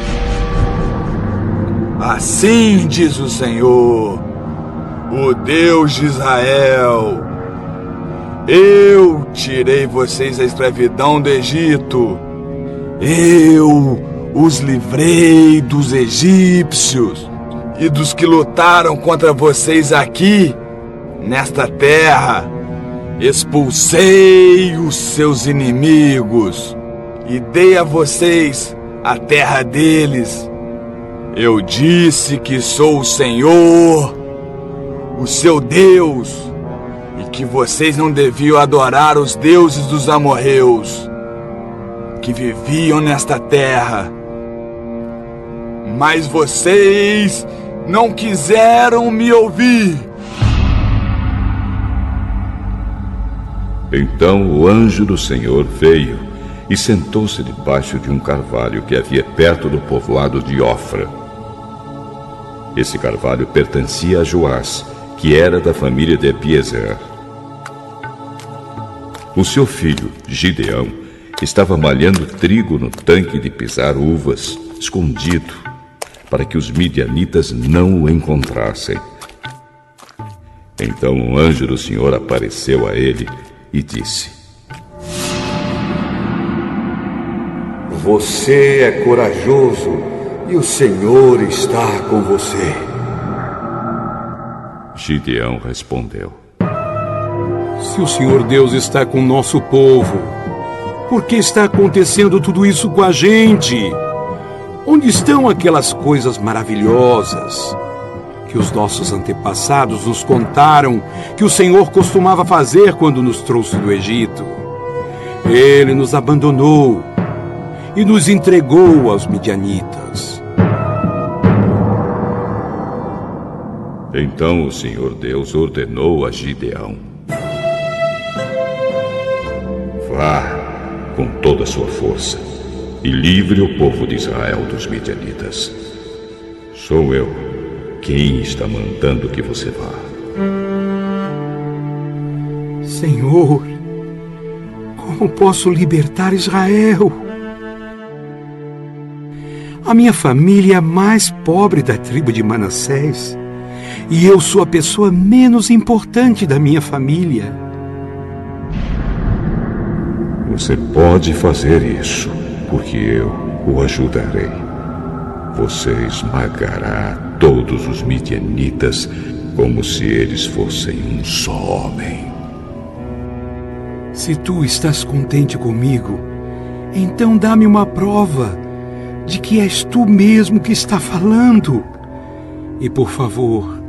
[SPEAKER 5] Assim diz o Senhor, o Deus de Israel: Eu tirei vocês da escravidão do Egito. Eu os livrei dos egípcios e dos que lutaram contra vocês aqui, nesta terra. Expulsei os seus inimigos e dei a vocês a terra deles. Eu disse que sou o Senhor, o seu Deus, e que vocês não deviam adorar os deuses dos amorreus que viviam nesta terra. Mas vocês não quiseram me ouvir.
[SPEAKER 1] Então o anjo do Senhor veio e sentou-se debaixo de um carvalho que havia perto do povoado de Ofra. Esse carvalho pertencia a Joás, que era da família de Abiezer. O seu filho, Gideão, estava malhando trigo no tanque de pisar uvas, escondido, para que os midianitas não o encontrassem. Então um anjo do Senhor apareceu a ele e disse:
[SPEAKER 4] Você é corajoso e o Senhor está com você.
[SPEAKER 1] Gideão respondeu:
[SPEAKER 2] Se o Senhor Deus está com o nosso povo, por que está acontecendo tudo isso com a gente? Onde estão aquelas coisas maravilhosas que os nossos antepassados nos contaram que o Senhor costumava fazer quando nos trouxe do Egito? Ele nos abandonou e nos entregou aos midianitas.
[SPEAKER 1] Então o Senhor Deus ordenou a Gideão: Vá com toda a sua força e livre o povo de Israel dos midianitas. Sou eu quem está mandando que você vá.
[SPEAKER 2] Senhor, como posso libertar Israel? A minha família é a mais pobre da tribo de Manassés e eu sou a pessoa menos importante da minha família.
[SPEAKER 1] Você pode fazer isso, porque eu o ajudarei. Você esmagará todos os midianitas como se eles fossem um só homem.
[SPEAKER 2] Se tu estás contente comigo, então dá-me uma prova de que és tu mesmo que está falando. E por favor,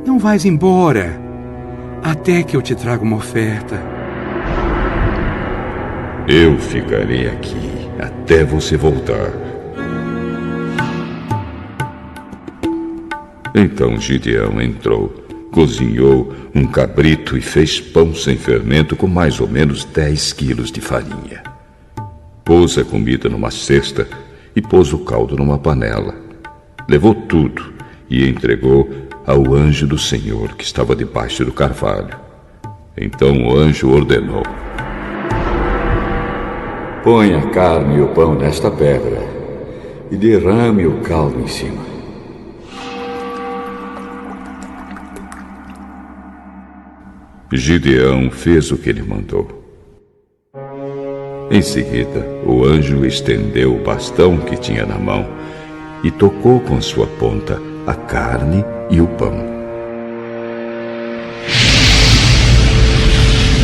[SPEAKER 2] não vais embora até que eu te traga uma oferta.
[SPEAKER 1] Eu ficarei aqui até você voltar. Então Gideão entrou, cozinhou um cabrito e fez pão sem fermento com mais ou menos 10 quilos de farinha. Pôs a comida numa cesta e pôs o caldo numa panela. Levou tudo e entregou ao anjo do Senhor que estava debaixo do carvalho. Então o anjo ordenou:
[SPEAKER 4] Põe a carne e o pão nesta pedra e derrame o caldo em cima.
[SPEAKER 1] Gideão fez o que ele mandou. Em seguida, o anjo estendeu o bastão que tinha na mão e tocou com sua ponta a carne e o pão.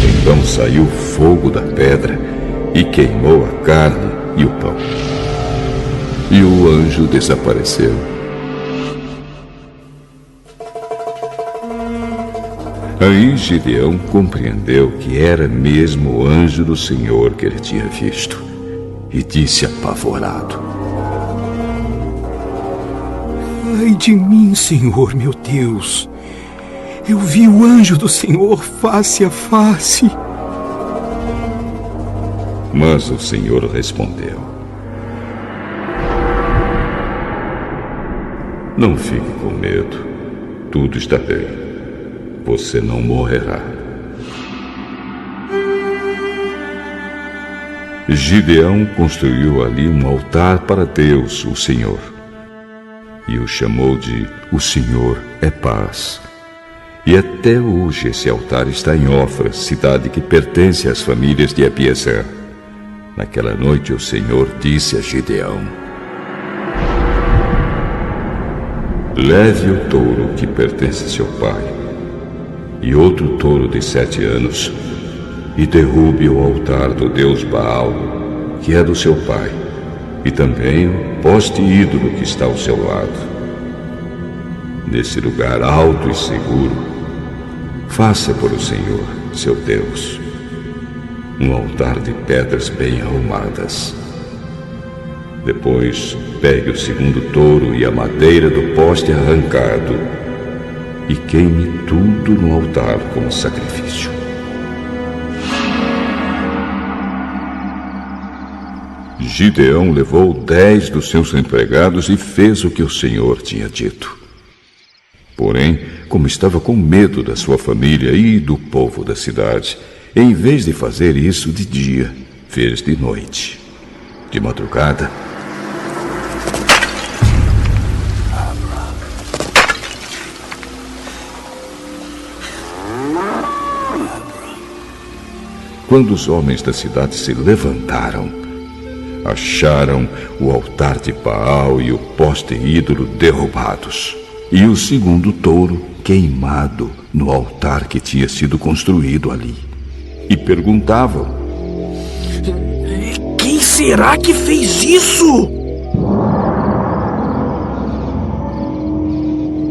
[SPEAKER 1] Então saiu fogo da pedra e queimou a carne e o pão. E o anjo desapareceu Aí Gideão compreendeu que era mesmo o anjo do Senhor que ele tinha visto e disse apavorado:
[SPEAKER 2] Ai de mim, Senhor, meu Deus! Eu vi o anjo do Senhor face a face.
[SPEAKER 1] Mas o Senhor respondeu: Não fique com medo. Tudo está bem. Você não morrerá. Gideão construiu ali um altar para Deus, o Senhor, e o chamou de O Senhor é Paz. E até hoje esse altar está em Ofra, cidade que pertence às famílias de Abiezer. Naquela noite o Senhor disse a Gideão: Leve o touro que pertence a seu pai e outro touro de 7 anos e derrube o altar do deus Baal, que é do seu pai, e também o poste ídolo que está ao seu lado. Nesse lugar alto e seguro, faça por o Senhor, seu Deus, um altar de pedras bem arrumadas. Depois, pegue o segundo touro e a madeira do poste arrancado e queime tudo no altar como sacrifício. Gideão levou 10 dos seus empregados e fez o que o Senhor tinha dito. Porém, como estava com medo da sua família e do povo da cidade, em vez de fazer isso de dia, fez de noite. De madrugada, quando os homens da cidade se levantaram, acharam o altar de Baal e o poste ídolo derrubados, e o segundo touro queimado no altar que tinha sido construído ali. E perguntavam:
[SPEAKER 3] Quem será que fez isso?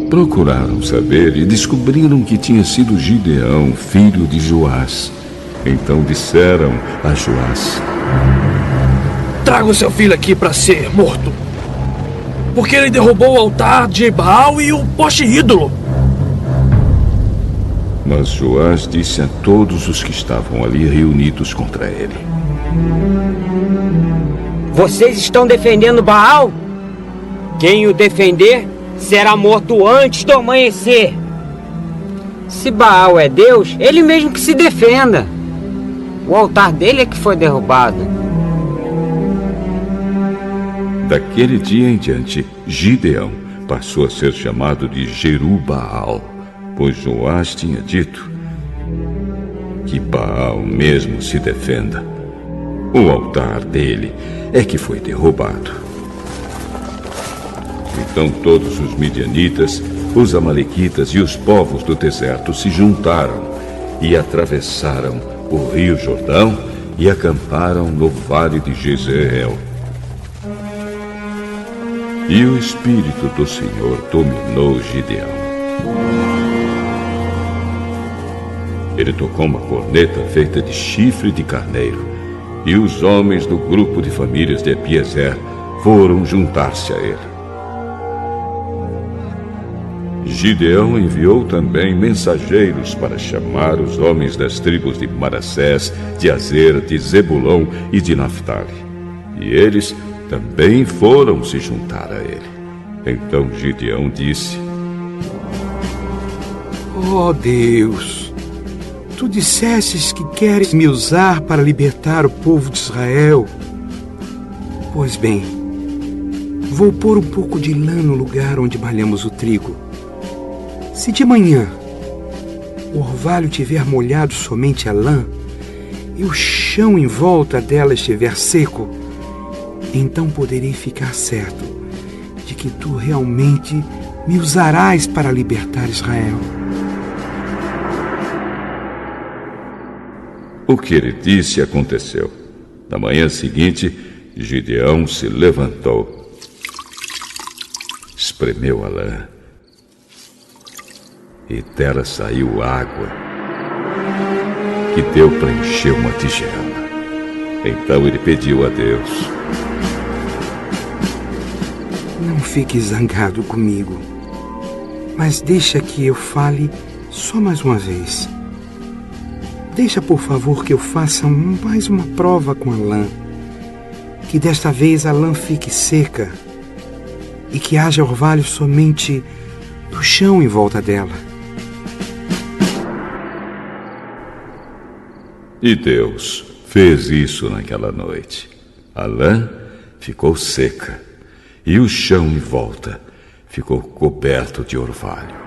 [SPEAKER 1] Procuraram saber e descobriram que tinha sido Gideão, filho de Joás. Então disseram a Joás:
[SPEAKER 3] Traga o seu filho aqui para ser morto, porque ele derrubou o altar de Baal e o poste ídolo.
[SPEAKER 1] Mas Joás disse a todos os que estavam ali reunidos contra ele:
[SPEAKER 12] Vocês estão defendendo Baal? Quem o defender será morto antes do amanhecer. Se Baal é Deus, ele mesmo que se defenda. O altar dele é que foi derrubado.
[SPEAKER 1] Daquele dia em diante, Gideão passou a ser chamado de Jerubaal, pois Joás tinha dito: Que Baal mesmo se defenda. O altar dele é que foi derrubado. Então todos os midianitas, os amalequitas e os povos do deserto se juntaram e atravessaram o rio Jordão e acamparam no vale de Jezreel. E o Espírito do Senhor dominou Gideão. Ele tocou uma corneta feita de chifre de carneiro, e os homens do grupo de famílias de Abiezer foram juntar-se a ele. Gideão enviou também mensageiros para chamar os homens das tribos de Manassés, de Azer, de Zebulão e de Naftali. E eles também foram se juntar a ele. Então Gideão disse:
[SPEAKER 2] Ó Deus, tu dissestes que queres me usar para libertar o povo de Israel. Pois bem, vou pôr um pouco de lã no lugar onde malhamos o trigo. Se de manhã o orvalho tiver molhado somente a lã e o chão em volta dela estiver seco, então poderei ficar certo de que tu realmente me usarás para libertar Israel.
[SPEAKER 1] O que ele disse aconteceu. Na manhã seguinte, Gideão se levantou, espremeu a lã e dela saiu água que deu para encher uma tigela. Então ele pediu a Deus:
[SPEAKER 2] Não fique zangado comigo, mas deixa que eu fale só mais uma vez. Deixa, por favor, que eu faça mais uma prova com a lã. Que desta vez a lã fique seca e que haja orvalho somente no chão em volta dela.
[SPEAKER 1] E Deus fez isso naquela noite. A lã ficou seca e o chão em volta ficou coberto de orvalho.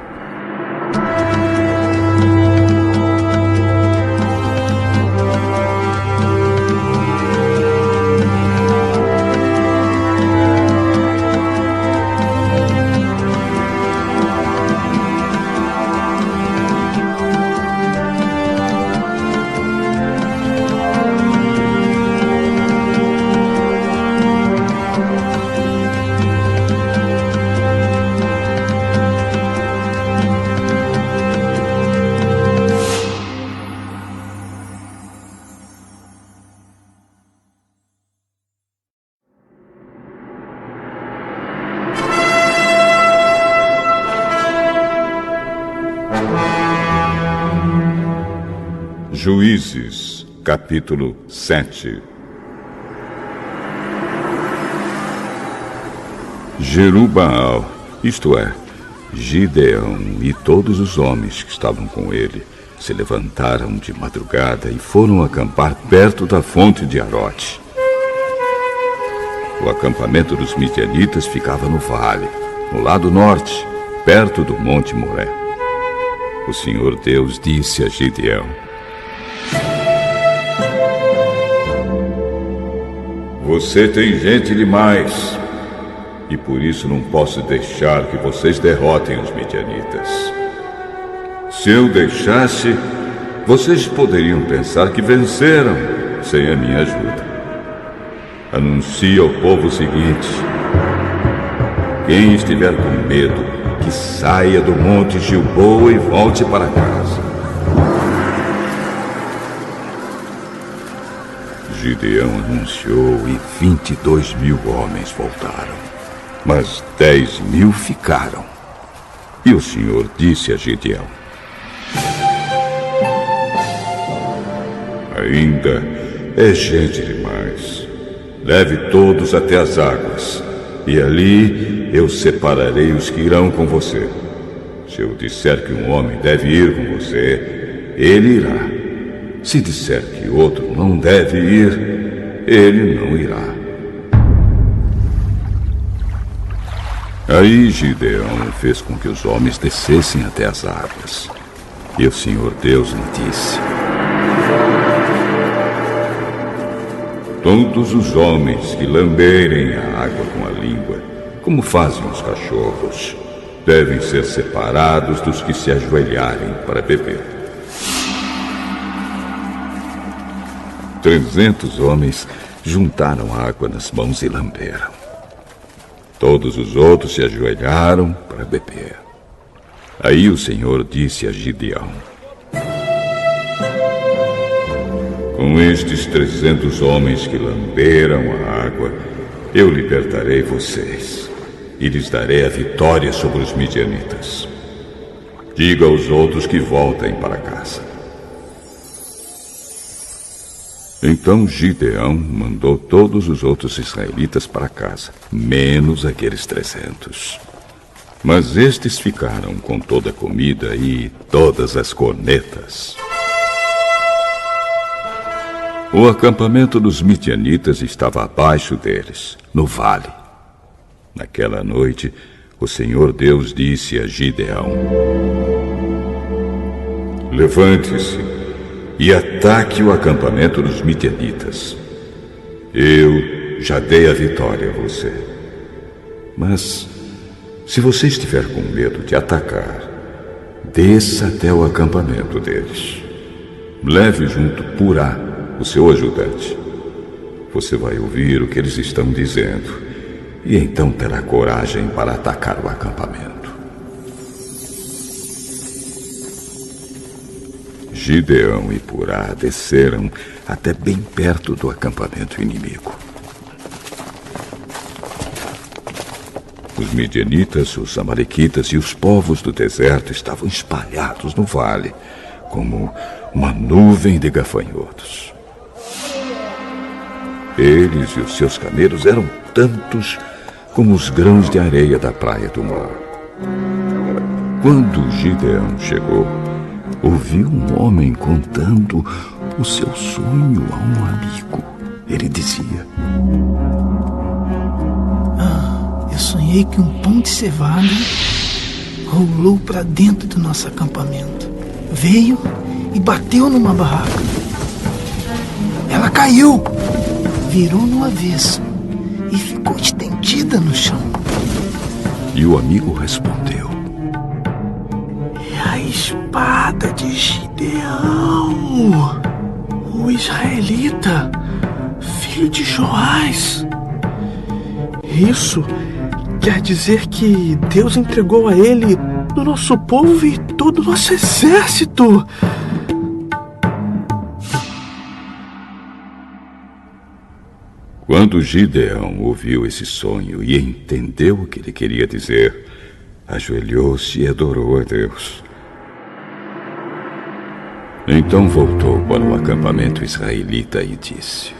[SPEAKER 1] Juízes, capítulo 7. Jerubaal, isto é, Gideão e todos os homens que estavam com ele, se levantaram de madrugada e foram acampar perto da fonte de Arote. O acampamento dos midianitas ficava no vale, no lado norte, perto do Monte Moré. O Senhor Deus disse a Gideão: Você tem gente demais, e por isso não posso deixar que vocês derrotem os midianitas. Se eu deixasse, vocês poderiam pensar que venceram sem a minha ajuda. Anuncie ao povo o seguinte: quem estiver com medo, que saia do Monte Gilboa e volte para casa. Gideão anunciou e 22.000 homens voltaram, mas 10.000 ficaram. E o Senhor disse a Gideão: Ainda é gente demais. Leve todos até as águas, e ali eu separarei os que irão com você. Se eu disser que um homem deve ir com você, ele irá. Se disser que outro não deve ir, ele não irá. Aí Gideão fez com que os homens descessem até as águas. E o Senhor Deus lhe disse: Todos os homens que lamberem a água com a língua, como fazem os cachorros, devem ser separados dos que se ajoelharem para beber. 300 homens juntaram água nas mãos e lamberam. Todos os outros se ajoelharam para beber. Aí o Senhor disse a Gideão: Com estes 300 homens que lamberam a água, eu libertarei vocês e lhes darei a vitória sobre os midianitas. Diga aos outros que voltem para casa. Então Gideão mandou todos os outros israelitas para casa, menos aqueles 300. Mas estes ficaram com toda a comida e todas as cornetas. O acampamento dos midianitas estava abaixo deles, no vale. Naquela noite, o Senhor Deus disse a Gideão: Levante-se e ataque o acampamento dos midianitas. Eu já dei a vitória a você. Mas, se você estiver com medo de atacar, desça até o acampamento deles. Leve junto Purá, o seu ajudante. Você vai ouvir o que eles estão dizendo, e então terá coragem para atacar o acampamento. Gideão e Purá desceram até bem perto do acampamento inimigo. Os midianitas, os amalequitas e os povos do deserto estavam espalhados no vale, como uma nuvem de gafanhotos. Eles e os seus camelos eram tantos como os grãos de areia da praia do mar. Quando Gideão chegou, ouviu um homem contando o seu sonho a um amigo. Ele dizia:
[SPEAKER 13] eu sonhei que um pão de cevada rolou para dentro do nosso acampamento. Veio e bateu numa barraca. Ela caiu, virou no avesso e ficou estendida no chão.
[SPEAKER 1] E o amigo respondeu:
[SPEAKER 13] é a espada de Gideão, o israelita, filho de Joás. Isso quer dizer que Deus entregou a ele o nosso povo e todo o nosso exército.
[SPEAKER 1] Quando Gideão ouviu esse sonho e entendeu o que ele queria dizer, ajoelhou-se e adorou a Deus. Então voltou para o acampamento israelita e disse: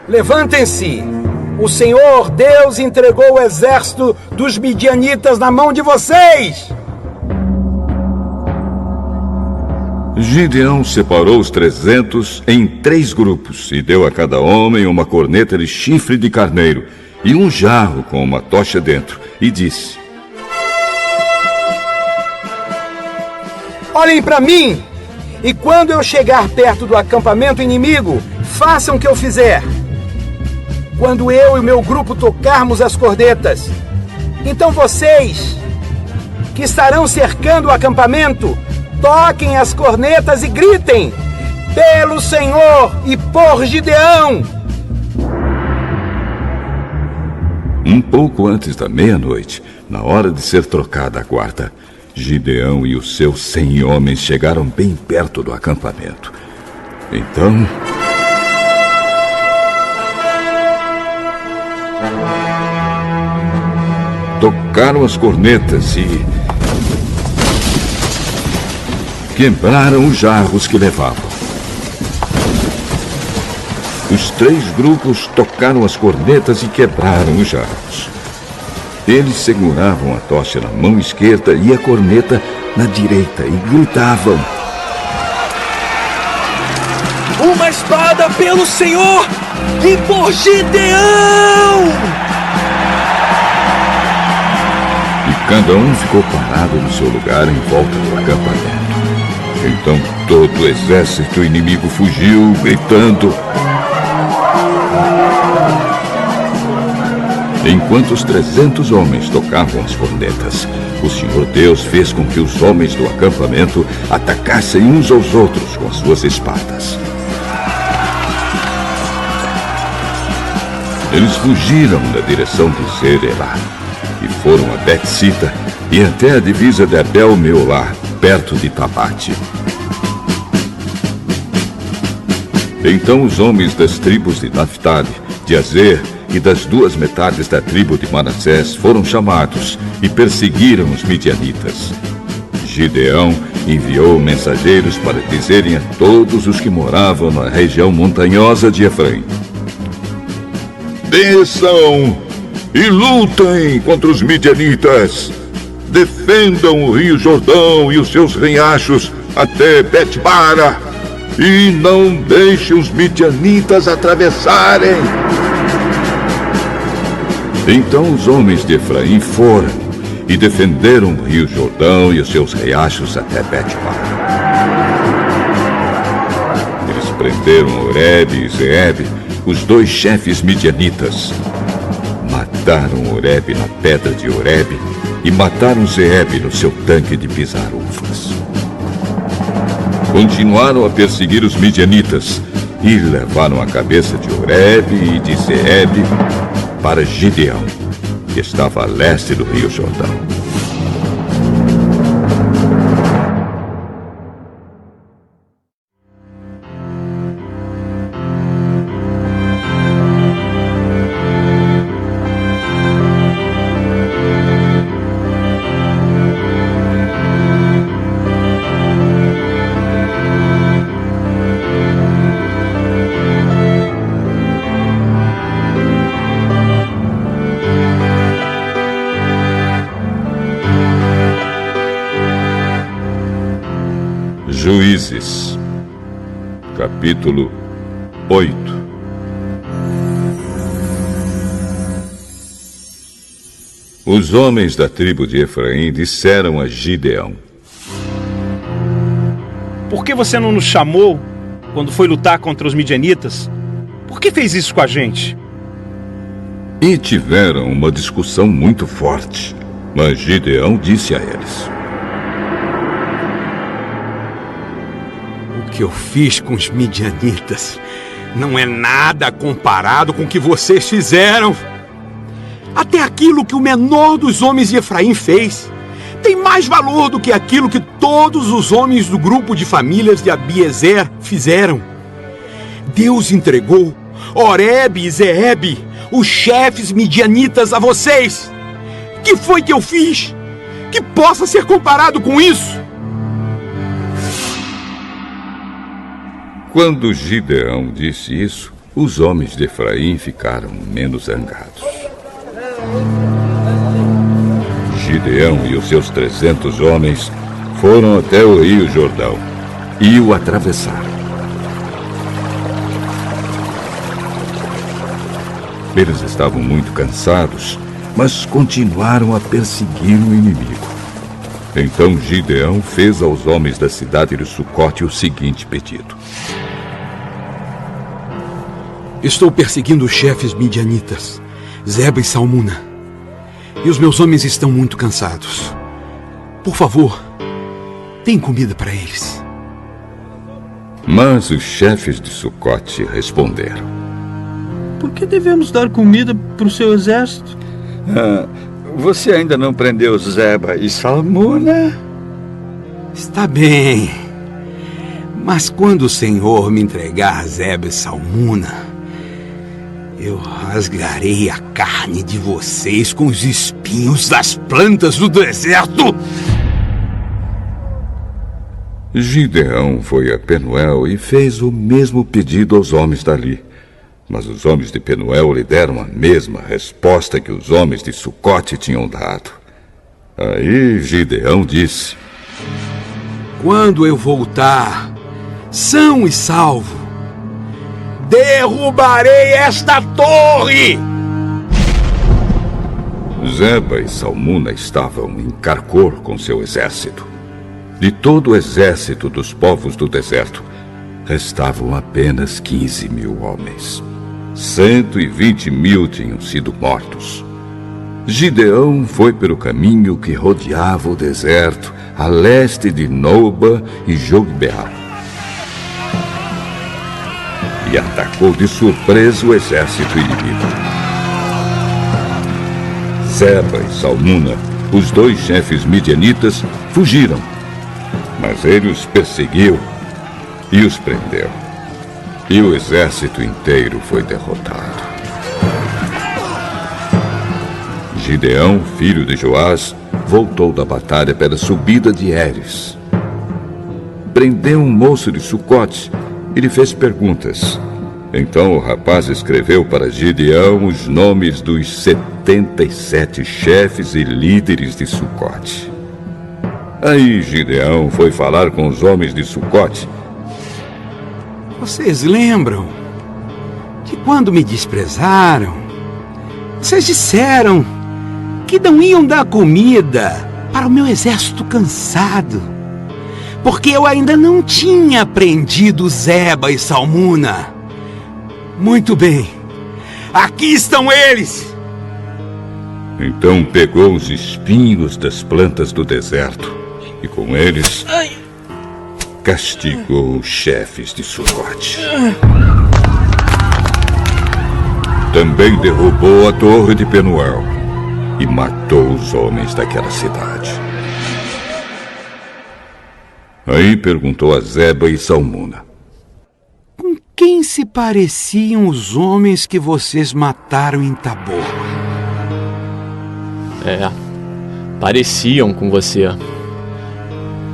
[SPEAKER 14] levantem-se! O Senhor Deus entregou o exército dos midianitas na mão de vocês!
[SPEAKER 1] Gideão separou os 300 em 3 grupos e deu a cada homem uma corneta de chifre de carneiro e um jarro com uma tocha dentro, e disse:
[SPEAKER 14] olhem para mim, e quando eu chegar perto do acampamento inimigo, façam o que eu fizer. Quando eu e o meu grupo tocarmos as cornetas, então vocês, que estarão cercando o acampamento, toquem as cornetas e gritem: pelo Senhor e por Gideão!
[SPEAKER 1] Um pouco antes da meia-noite, na hora de ser trocada a guarda, Gideão e os seus 100 homens chegaram bem perto do acampamento. Então, tocaram as cornetas e quebraram os jarros que levavam. Os 3 grupos tocaram as cornetas e quebraram os jarros. Eles seguravam a tocha na mão esquerda e a corneta na direita e gritavam:
[SPEAKER 3] uma espada pelo Senhor e por Gideão!
[SPEAKER 1] E cada um ficou parado no seu lugar em volta do acampamento. Então todo o exército inimigo fugiu, gritando. Enquanto os 300 homens tocavam as cornetas, o Senhor Deus fez com que os homens do acampamento atacassem uns aos outros com as suas espadas. Eles fugiram na direção de Zerelá e foram a Bet-sita e até a divisa de Abel-Meolá, perto de Tabate. Então os homens das tribos de Naftali, de Azer e das 2 metades da tribo de Manassés foram chamados e perseguiram os midianitas. Gideão enviou mensageiros para dizerem a todos os que moravam na região montanhosa de Efraim: desçam e lutem contra os midianitas. Defendam o rio Jordão e os seus riachos até Bet-bara, e não deixem os midianitas atravessarem. Então os homens de Efraim foram e defenderam o rio Jordão e os seus riachos até Bet-bara. Eles prenderam Oreb e Zeeb, os 2 chefes midianitas. Mataram Oreb na pedra de Oreb e mataram Zeeb no seu tanque de pisar uvas. Continuaram a perseguir os midianitas e levaram a cabeça de Oreb e de Zeeb para Gideão, que estava a leste do rio Jordão. Reis, capítulo 8. Os homens da tribo de Efraim disseram a Gideão:
[SPEAKER 15] Por que você não nos chamou quando foi lutar contra os midianitas? Por que fez isso com a gente?
[SPEAKER 1] E tiveram uma discussão muito forte. Mas Gideão disse a eles:
[SPEAKER 2] O que eu fiz com os midianitas não é nada comparado com o que vocês fizeram. Até aquilo que o menor dos homens de Efraim fez tem mais valor do que aquilo que todos os homens do grupo de famílias de Abiezer fizeram. Deus entregou Oreb e Zeeb, os chefes midianitas, a vocês. Que foi que eu fiz que possa ser comparado com isso?
[SPEAKER 1] Quando Gideão disse isso, os homens de Efraim ficaram menos zangados. Gideão e os seus 300 homens foram até o rio Jordão e o atravessaram. Eles estavam muito cansados, mas continuaram a perseguir o inimigo. Então Gideão fez aos homens da cidade de Sucote o seguinte pedido:
[SPEAKER 2] Estou perseguindo os chefes midianitas, Zeba e Salmuna, e os meus homens estão muito cansados. Por favor, deem comida para eles.
[SPEAKER 1] Mas os chefes de Sucote responderam:
[SPEAKER 15] Por que devemos dar comida para o seu exército?
[SPEAKER 4] Você ainda não prendeu Zeba e Salmuna?
[SPEAKER 2] Está bem. Mas quando o Senhor me entregar Zeba e Salmuna, eu rasgarei a carne de vocês com os espinhos das plantas do deserto.
[SPEAKER 1] Gideão foi a Penuel e fez o mesmo pedido aos homens dali. Mas os homens de Penuel lhe deram a mesma resposta que os homens de Sucote tinham dado. Aí Gideão disse:
[SPEAKER 2] Quando eu voltar, são e salvo, derrubarei esta torre!
[SPEAKER 1] Zeba e Salmuna estavam em Carcor com seu exército. De todo o exército dos povos do deserto, restavam apenas 15.000 homens. 120.000 tinham sido mortos. Gideão foi pelo caminho que rodeava o deserto, a leste de Noba e Jogbeal, e atacou de surpresa o exército inimigo. Zeba e Salmuna, os dois chefes midianitas, fugiram, mas ele os perseguiu e os prendeu. E o exército inteiro foi derrotado. Gideão, filho de Joás, voltou da batalha pela subida de Heres. Prendeu um moço de Sucote e lhe fez perguntas. Então o rapaz escreveu para Gideão os nomes dos 77 chefes e líderes de Sucote. Aí Gideão foi falar com os homens de Sucote.
[SPEAKER 2] Vocês lembram que quando me desprezaram, vocês disseram que não iam dar comida para o meu exército cansado, porque eu ainda não tinha prendido Zeba e Salmuna. Muito bem, aqui estão eles!
[SPEAKER 1] Então pegou os espinhos das plantas do deserto e com eles castigou os chefes de Sucote. Também derrubou a torre de Penuel e matou os homens daquela cidade. Aí perguntou a Zeba e Salmuna:
[SPEAKER 2] Com quem se pareciam os homens que vocês mataram em Tabor?
[SPEAKER 16] Pareciam com você.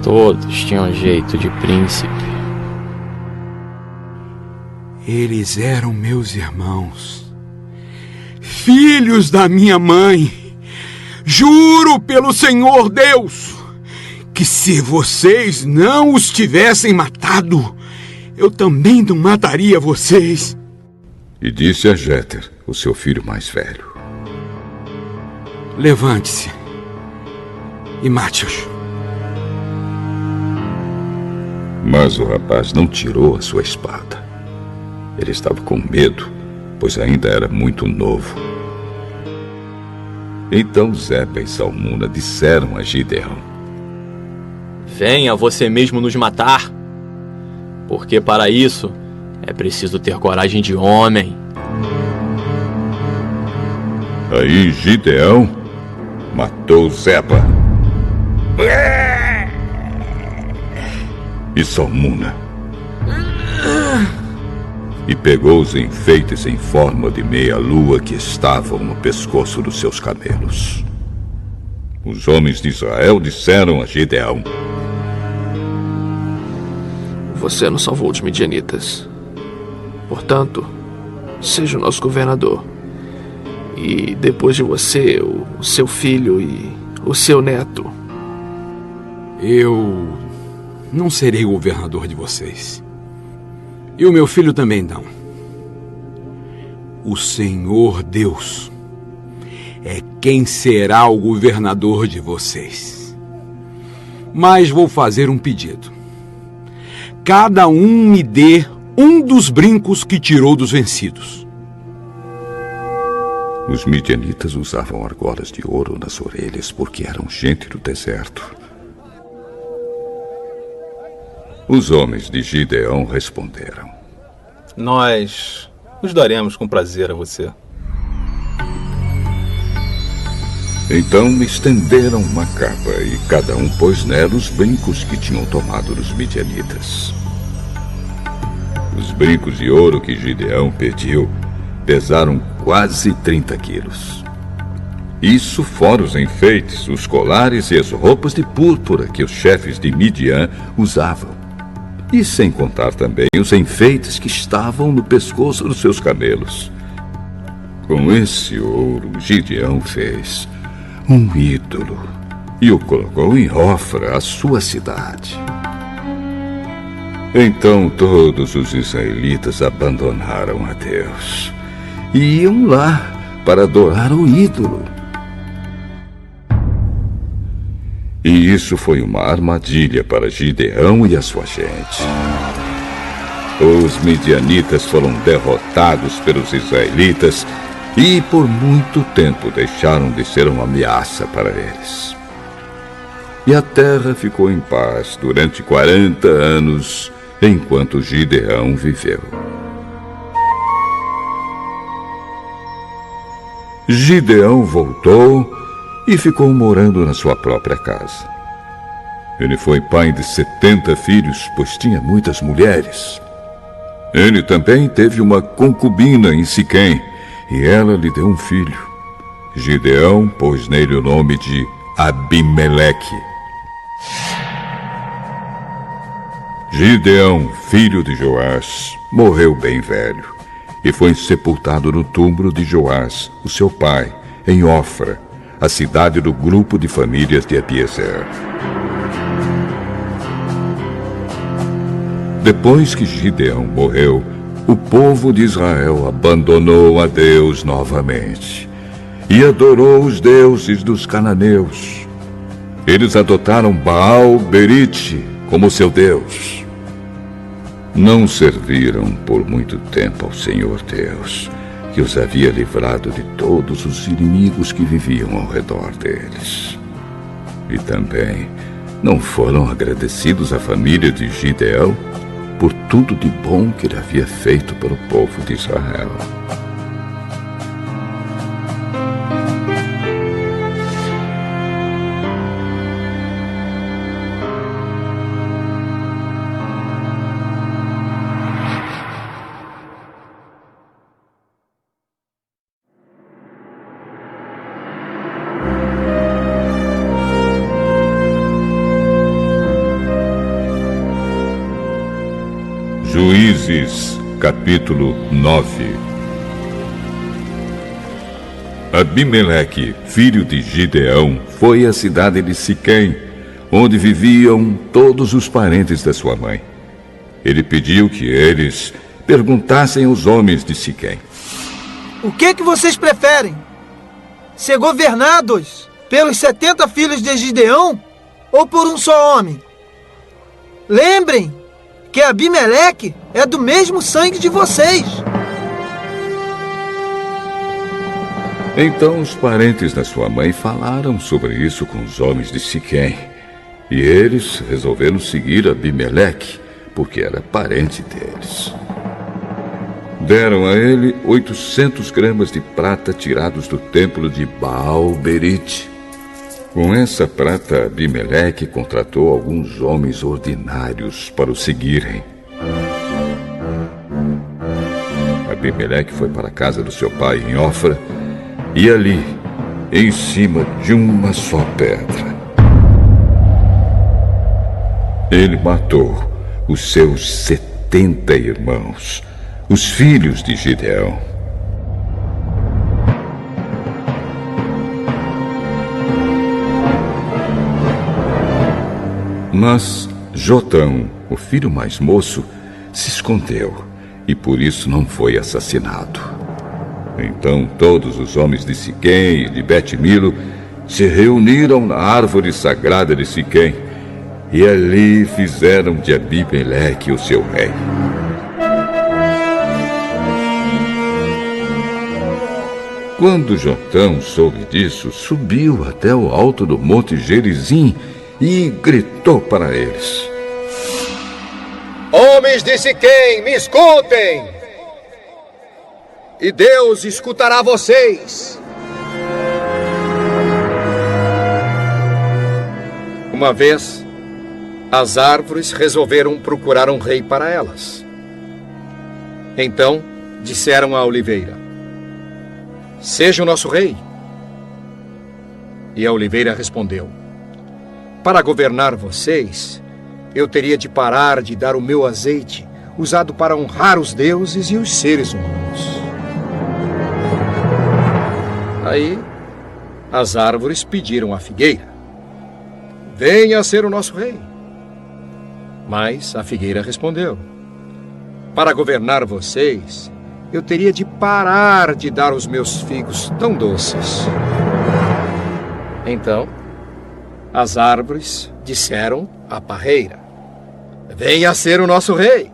[SPEAKER 16] Todos tinham jeito de príncipe.
[SPEAKER 2] Eles eram meus irmãos, filhos da minha mãe. Juro pelo Senhor Deus que se vocês não os tivessem matado, eu também não mataria vocês.
[SPEAKER 1] E disse a Jéter, o seu filho mais velho:
[SPEAKER 2] levante-se e mate-os.
[SPEAKER 1] Mas o rapaz não tirou a sua espada. Ele estava com medo, pois ainda era muito novo. Então Zeba e Salmuna disseram a Gideão:
[SPEAKER 16] venha você mesmo nos matar, porque para isso é preciso ter coragem de homem.
[SPEAKER 1] Aí Gideão matou Zeba e Salmuna, e pegou os enfeites em forma de meia-lua que estavam no pescoço dos seus camelos. Os homens de Israel disseram a Gideão:
[SPEAKER 3] você nos salvou dos midianitas. Portanto, seja o nosso governador. E depois de você, o seu filho e o seu neto.
[SPEAKER 2] Eu não serei o governador de vocês. E o meu filho também não. O Senhor Deus é quem será o governador de vocês. Mas vou fazer um pedido. Cada um me dê um dos brincos que tirou dos vencidos.
[SPEAKER 1] Os midianitas usavam argolas de ouro nas orelhas porque eram gente do deserto. Os homens de Gideão responderam:
[SPEAKER 15] nós os daremos com prazer a você.
[SPEAKER 1] Então estenderam uma capa e cada um pôs nela os brincos que tinham tomado dos midianitas. Os brincos de ouro que Gideão pediu pesaram quase 30 quilos. Isso fora os enfeites, os colares e as roupas de púrpura que os chefes de Midian usavam. E sem contar também os enfeites que estavam no pescoço dos seus camelos. Com esse ouro, Gideão fez um ídolo e o colocou em Ofra, a sua cidade. Então todos os israelitas abandonaram a Deus e iam lá para adorar o ídolo. E isso foi uma armadilha para Gideão e a sua gente. Os midianitas foram derrotados pelos israelitas e por muito tempo deixaram de ser uma ameaça para eles. E a terra ficou em paz durante 40 anos, enquanto Gideão viveu. Gideão voltou e ficou morando na sua própria casa. Ele foi pai de 70 filhos, pois tinha muitas mulheres. Ele também teve uma concubina em Siquém, e ela lhe deu um filho. Gideão pôs nele o nome de Abimeleque. Gideão, filho de Joás, morreu bem velho e foi sepultado no túmulo de Joás, o seu pai, em Ofra, a cidade do grupo de famílias de Abiezer. Depois que Gideão morreu, o povo de Israel abandonou a Deus novamente e adorou os deuses dos cananeus. Eles adotaram Baal-Berite como seu Deus. Não serviram por muito tempo ao Senhor Deus, que os havia livrado de todos os inimigos que viviam ao redor deles. E também não foram agradecidos à família de Gideão por tudo de bom que ele havia feito para o povo de Israel. Juízes, capítulo 9. Abimeleque, filho de Gideão, foi à cidade de Siquém, onde viviam todos os parentes da sua mãe. Ele pediu que eles perguntassem aos homens de Siquém:
[SPEAKER 13] O que vocês preferem? Ser governados pelos 70 filhos de Gideão ou por um só homem? Lembrem que Abimeleque é do mesmo sangue de vocês.
[SPEAKER 1] Então os parentes da sua mãe falaram sobre isso com os homens de Siquém. E eles resolveram seguir Abimeleque, porque era parente deles. Deram a ele 800 gramas de prata tirados do templo de Baal-Berite. Com essa prata, Abimeleque contratou alguns homens ordinários para o seguirem. Abimeleque foi para a casa do seu pai em Ofra, e ali, em cima de uma só pedra, ele matou os seus 70 irmãos, os filhos de Gideão. Mas Jotão, o filho mais moço, se escondeu e por isso não foi assassinado. Então todos os homens de Siquém e de Bet-Milo se reuniram na árvore sagrada de Siquém e ali fizeram de Abimeleque o seu rei. Quando Jotão soube disso, subiu até o alto do monte Gerizim e gritou para eles:
[SPEAKER 17] Homens de Siquém, me escutem! E Deus escutará vocês. Uma vez, as árvores resolveram procurar um rei para elas. Então, disseram à oliveira: Seja o nosso rei. E a oliveira respondeu: Para governar vocês, eu teria de parar de dar o meu azeite, usado para honrar os deuses e os seres humanos. Aí, as árvores pediram à figueira: Venha ser o nosso rei. Mas a figueira respondeu: Para governar vocês, eu teria de parar de dar os meus figos tão doces. Então, as árvores disseram à parreira: Venha ser o nosso rei.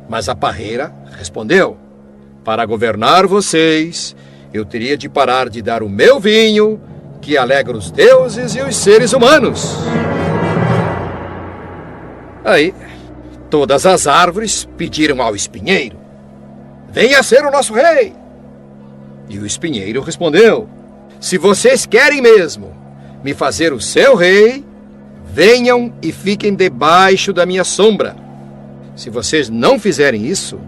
[SPEAKER 17] Mas a parreira respondeu: Para governar vocês, eu teria de parar de dar o meu vinho, que alegra os deuses e os seres humanos. Aí, todas as árvores pediram ao espinheiro: Venha ser o nosso rei. E o espinheiro respondeu: Se vocês querem mesmo me fazer o seu rei, venham e fiquem debaixo da minha sombra. Se vocês não fizerem isso,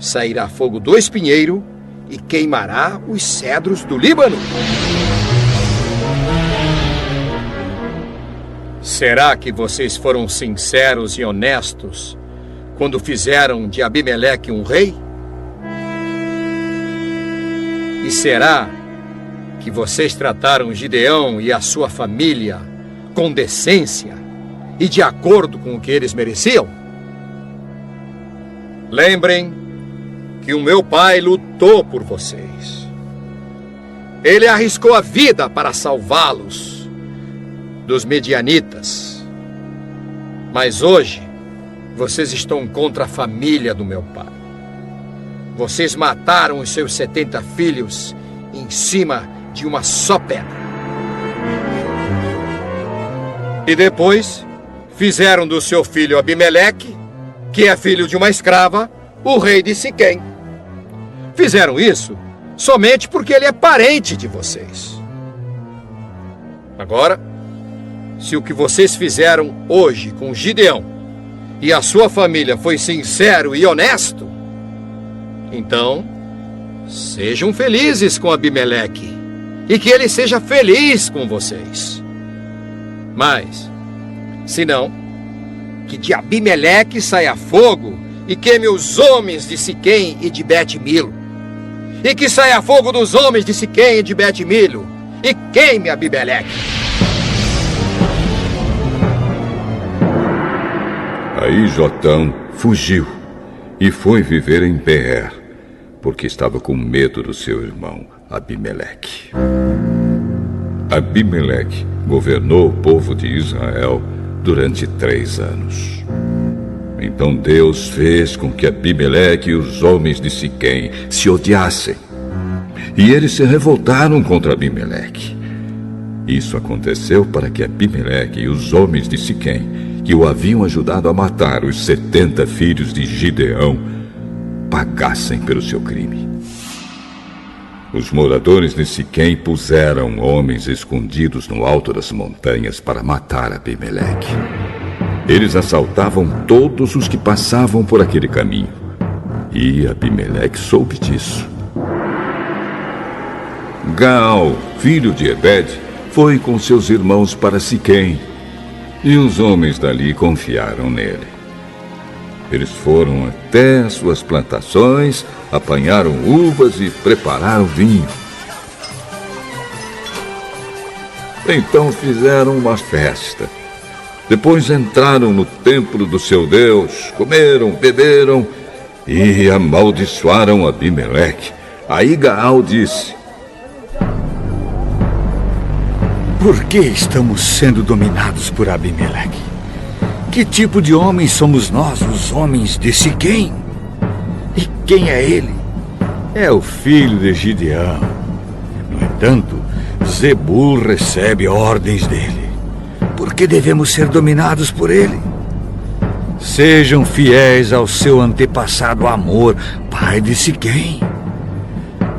[SPEAKER 17] sairá fogo do espinheiro e queimará os cedros do Líbano. Será que vocês foram sinceros e honestos quando fizeram de Abimeleque um rei? E será que vocês trataram Gideão e a sua família com decência e de acordo com o que eles mereciam? Lembrem que o meu pai lutou por vocês. Ele arriscou a vida para salvá-los dos medianitas. Mas hoje, vocês estão contra a família do meu pai. Vocês mataram os seus 70 filhos em cima de uma só pedra. E depois, fizeram do seu filho Abimeleque, que é filho de uma escrava, o rei de Siquém. Fizeram isso somente porque ele é parente de vocês. Agora, se o que vocês fizeram hoje com Gideão e a sua família foi sincero e honesto, então, sejam felizes com Abimeleque e que ele seja feliz com vocês. Mas, se não, que de Abimeleque saia fogo e queime os homens de Siquém e de Bet-Milo, e que saia fogo dos homens de Siquém e de Bet-Milo e queime Abimeleque.
[SPEAKER 1] Aí Jotão fugiu e foi viver em Beer, porque estava com medo do seu irmão Abimeleque. Abimeleque governou o povo de Israel durante 3 anos. Então Deus fez com que Abimeleque e os homens de Siquém se odiassem. E eles se revoltaram contra Abimeleque. Isso aconteceu para que Abimeleque e os homens de Siquém, que o haviam ajudado a matar os 70 filhos de Gideão, pagassem pelo seu crime. Os moradores de Siquém puseram homens escondidos no alto das montanhas para matar Abimeleque. Eles assaltavam todos os que passavam por aquele caminho. E Abimeleque soube disso. Gaal, filho de Ebed, foi com seus irmãos para Siquém, e os homens dali confiaram nele. Eles foram até as suas plantações, apanharam uvas e prepararam vinho. Então fizeram uma festa. Depois entraram no templo do seu Deus, comeram, beberam e amaldiçoaram Abimeleque. Aí Gaal disse:
[SPEAKER 4] Por que estamos sendo dominados por Abimeleque? Que tipo de homens somos nós, os homens de Siquém? E quem é ele? É o filho de Gideão. No entanto, Zebul recebe ordens dele. Por que devemos ser dominados por ele? Sejam fiéis ao seu antepassado Amor, pai de Siquém.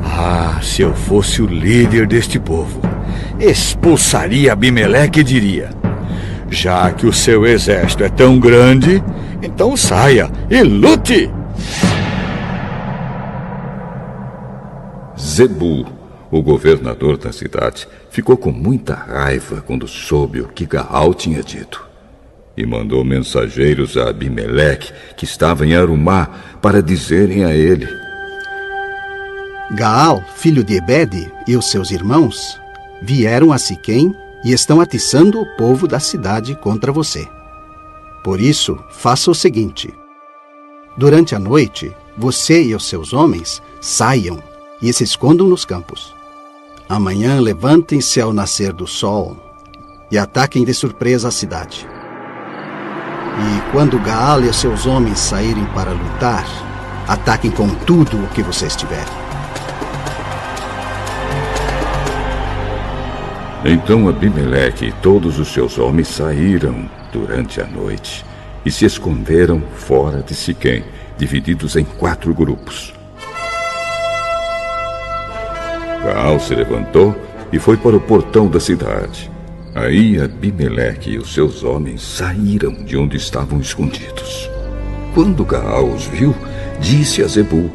[SPEAKER 4] Ah, se eu fosse o líder deste povo, expulsaria Abimeleque e diria: já que o seu exército é tão grande, então saia e lute!
[SPEAKER 1] Zebul, o governador da cidade, ficou com muita raiva quando soube o que Gaal tinha dito. E mandou mensageiros a Abimeleque, que estava em Arumá, para dizerem a ele:
[SPEAKER 18] Gaal, filho de Ebed, e os seus irmãos vieram a Siquém e estão atiçando o povo da cidade contra você. Por isso, faça o seguinte: durante a noite, você e os seus homens saiam e se escondam nos campos. Amanhã levantem-se ao nascer do sol e ataquem de surpresa a cidade. E quando Gaal e os seus homens saírem para lutar, ataquem com tudo o que vocês tiverem.
[SPEAKER 1] Então Abimeleque e todos os seus homens saíram durante a noite e se esconderam fora de Siquém, divididos em 4 grupos. Gaal se levantou e foi para o portão da cidade. Aí Abimeleque e os seus homens saíram de onde estavam escondidos. Quando Gaal os viu, disse a Zebul: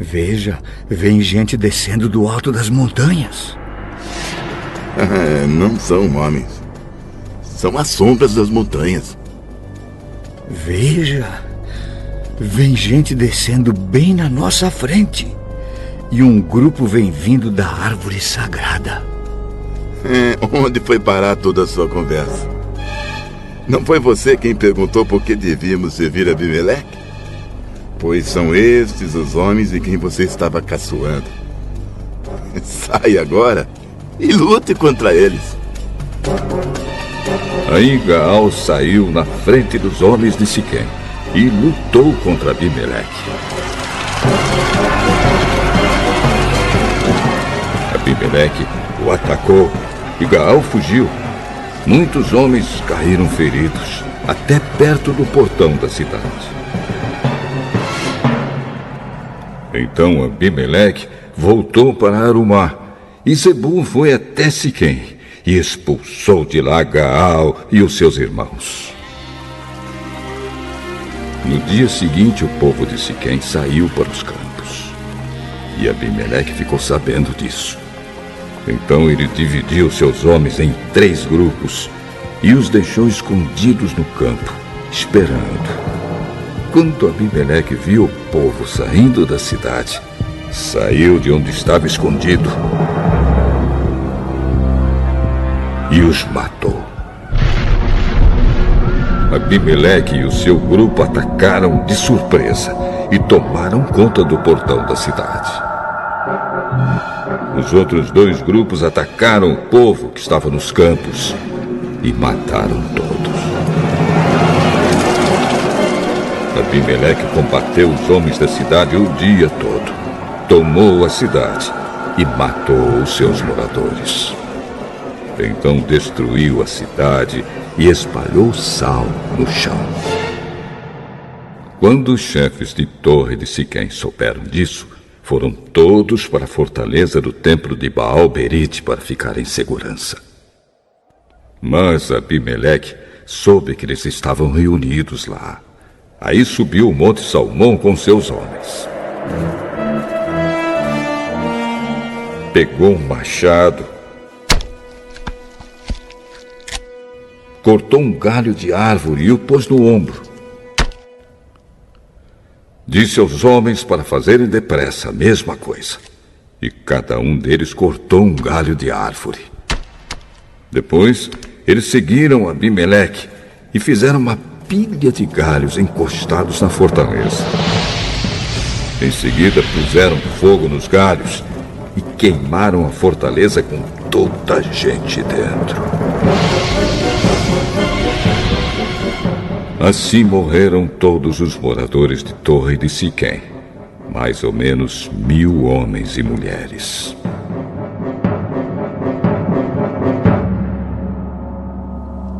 [SPEAKER 4] Veja, vem gente descendo do alto das montanhas.
[SPEAKER 19] Não são homens. São as sombras das montanhas.
[SPEAKER 4] Veja, vem gente descendo bem na nossa frente. E um grupo vem vindo da árvore sagrada.
[SPEAKER 19] Onde foi parar toda a sua conversa? Não foi você quem perguntou por que devíamos servir Abimeleque? Pois são estes os homens de quem você estava caçoando. Sai agora e lute contra eles.
[SPEAKER 1] Aí Gaal saiu na frente dos homens de Siquém e lutou contra Abimeleque. Abimeleque o atacou e Gaal fugiu. Muitos homens caíram feridos até perto do portão da cidade. Então Abimeleque voltou para Arumá e Zebul foi até Siquém e expulsou de lá Gaal e os seus irmãos. No dia seguinte, o povo de Siquém saiu para os campos. E Abimeleque ficou sabendo disso. Então ele dividiu seus homens em 3 grupos e os deixou escondidos no campo, esperando. Quando Abimeleque viu o povo saindo da cidade, saiu de onde estava escondido e os matou. Abimeleque e o seu grupo atacaram de surpresa e tomaram conta do portão da cidade. Os outros 2 grupos atacaram o povo que estava nos campos e mataram todos. Abimeleque combateu os homens da cidade o dia todo, tomou a cidade e matou os seus moradores. Então destruiu a cidade e espalhou sal no chão. Quando os chefes de Torre de Siquém souberam disso, foram todos para a fortaleza do templo de Baal-Berite para ficar em segurança. Mas Abimeleque soube que eles estavam reunidos lá. Aí subiu o Monte Salmão com seus homens. Pegou um machado, cortou um galho de árvore e o pôs no ombro. Disse aos homens para fazerem depressa a mesma coisa. E cada um deles cortou um galho de árvore. Depois, eles seguiram Abimeleque e fizeram uma pilha de galhos encostados na fortaleza. Em seguida, puseram fogo nos galhos e queimaram a fortaleza com toda a gente dentro. Assim morreram todos os moradores de Torre de Siquém, mais ou menos 1000 homens e mulheres.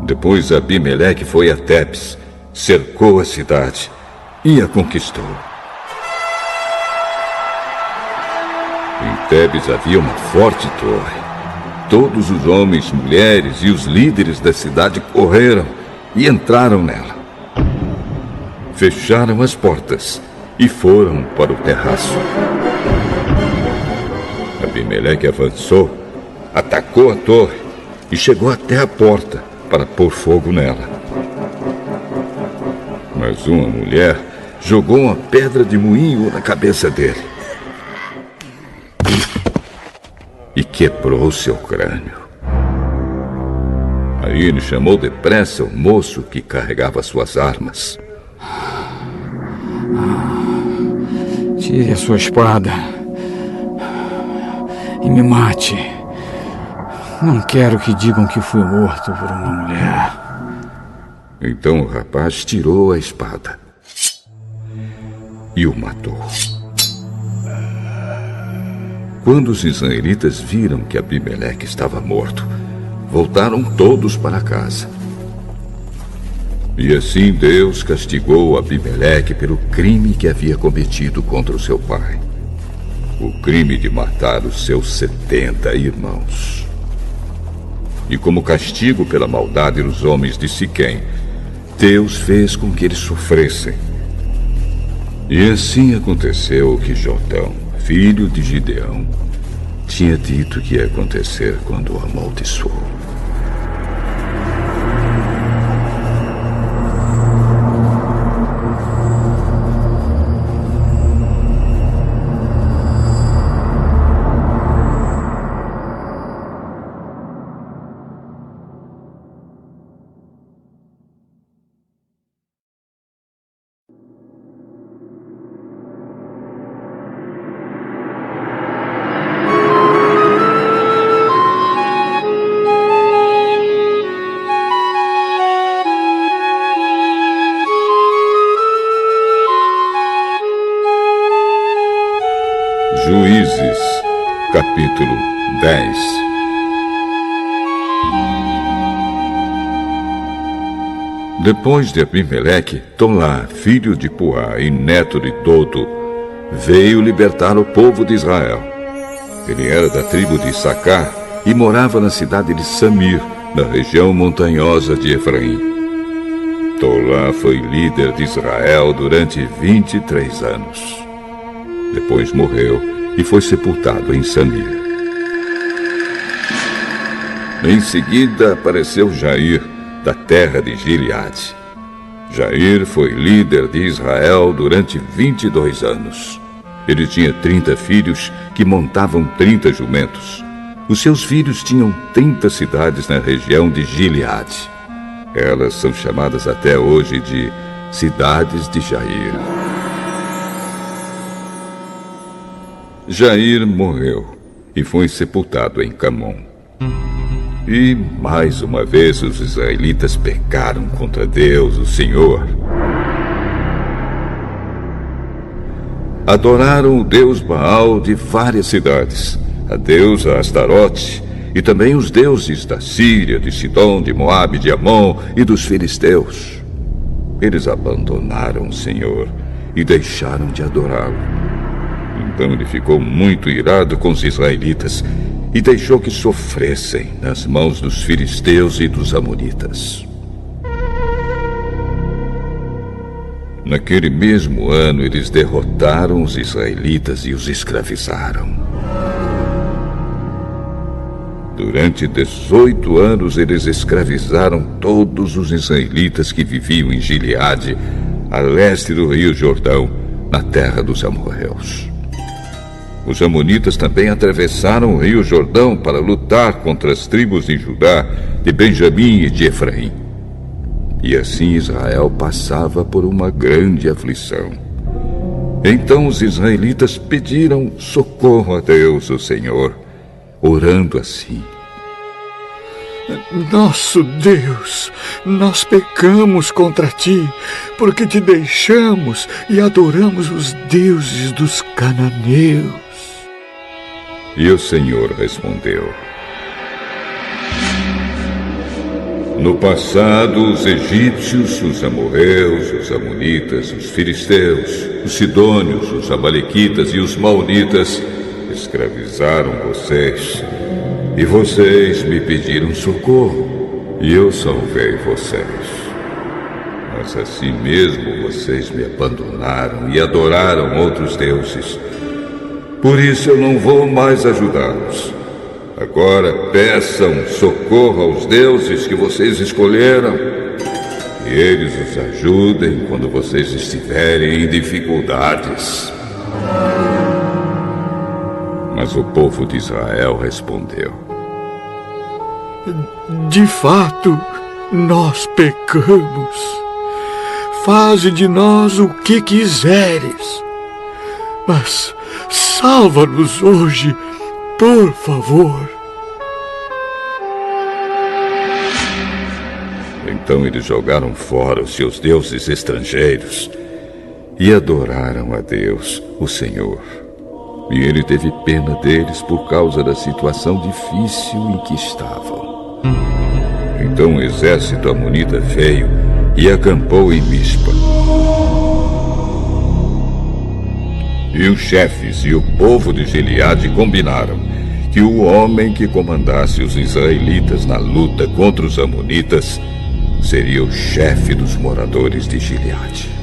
[SPEAKER 1] Depois Abimeleque foi a Tebes, cercou a cidade e a conquistou. Em Tebes havia uma forte torre. Todos os homens, mulheres e os líderes da cidade correram e entraram nela. Fecharam as portas e foram para o terraço. Abimeleque avançou, atacou a torre e chegou até a porta para pôr fogo nela. Mas uma mulher jogou uma pedra de moinho na cabeça dele e quebrou seu crânio. Aí ele chamou depressa o moço que carregava suas armas.
[SPEAKER 4] Tire a sua espada e me mate. Não quero que digam que fui morto por uma mulher.
[SPEAKER 1] Então o rapaz tirou a espada e o matou. Quando os israelitas viram que Abimeleque estava morto, voltaram todos para casa. E assim Deus castigou Abimeleque pelo crime que havia cometido contra o seu pai. O crime de matar os seus 70 irmãos. E como castigo pela maldade dos homens de Siquém, Deus fez com que eles sofressem. E assim aconteceu o que Jotão, filho de Gideão, tinha dito que ia acontecer quando o amaldiçoou. Juízes, capítulo 10. Depois de Abimeleque, Tolá, filho de Puá e neto de Dodo, veio libertar o povo de Israel. Ele era da tribo de Issacar e morava na cidade de Samir, na região montanhosa de Efraim. Tolá foi líder de Israel durante 23 anos. Depois morreu e foi sepultado em Samir. Em seguida apareceu Jair, da terra de Gileade. Jair foi líder de Israel durante 22 anos. Ele tinha 30 filhos que montavam 30 jumentos. Os seus filhos tinham 30 cidades na região de Gileade. Elas são chamadas até hoje de cidades de Jair. Jair morreu e foi sepultado em Camon. E, mais uma vez, os israelitas pecaram contra Deus, o Senhor. Adoraram o deus Baal de várias cidades, a deusa Astarote, e também os deuses da Síria, de Sidom, de Moabe, de Amon e dos filisteus. Eles abandonaram o Senhor e deixaram de adorá-lo. Então ele ficou muito irado com os israelitas e deixou que sofressem nas mãos dos filisteus e dos amonitas. Naquele mesmo ano, eles derrotaram os israelitas e os escravizaram. Durante 18 anos, eles escravizaram todos os israelitas que viviam em Gileade, a leste do rio Jordão, na terra dos amorreus. Os amonitas também atravessaram o rio Jordão para lutar contra as tribos de Judá, de Benjamim e de Efraim. E assim Israel passava por uma grande aflição. Então os israelitas pediram socorro a Deus, o Senhor, orando assim:
[SPEAKER 4] Nosso Deus, nós pecamos contra ti, porque te deixamos e adoramos os deuses dos cananeus.
[SPEAKER 1] E o Senhor respondeu: No passado, os egípcios, os amorreus, os amonitas, os filisteus, os sidônios, os amalequitas e os maonitas escravizaram vocês. E vocês me pediram socorro, e eu salvei vocês. Mas assim mesmo vocês me abandonaram e adoraram outros deuses. Por isso eu não vou mais ajudá-los. Agora peçam socorro aos deuses que vocês escolheram, e eles os ajudem quando vocês estiverem em dificuldades. Mas o povo de Israel respondeu:
[SPEAKER 4] De fato, nós pecamos. Faze de nós o que quiseres, mas salva-nos hoje, por favor.
[SPEAKER 1] Então eles jogaram fora os seus deuses estrangeiros e adoraram a Deus, o Senhor. E ele teve pena deles por causa da situação difícil em que estavam. Então o exército amonita veio e acampou em Mispa. E os chefes e o povo de Gileade combinaram que o homem que comandasse os israelitas na luta contra os amonitas seria o chefe dos moradores de Gileade.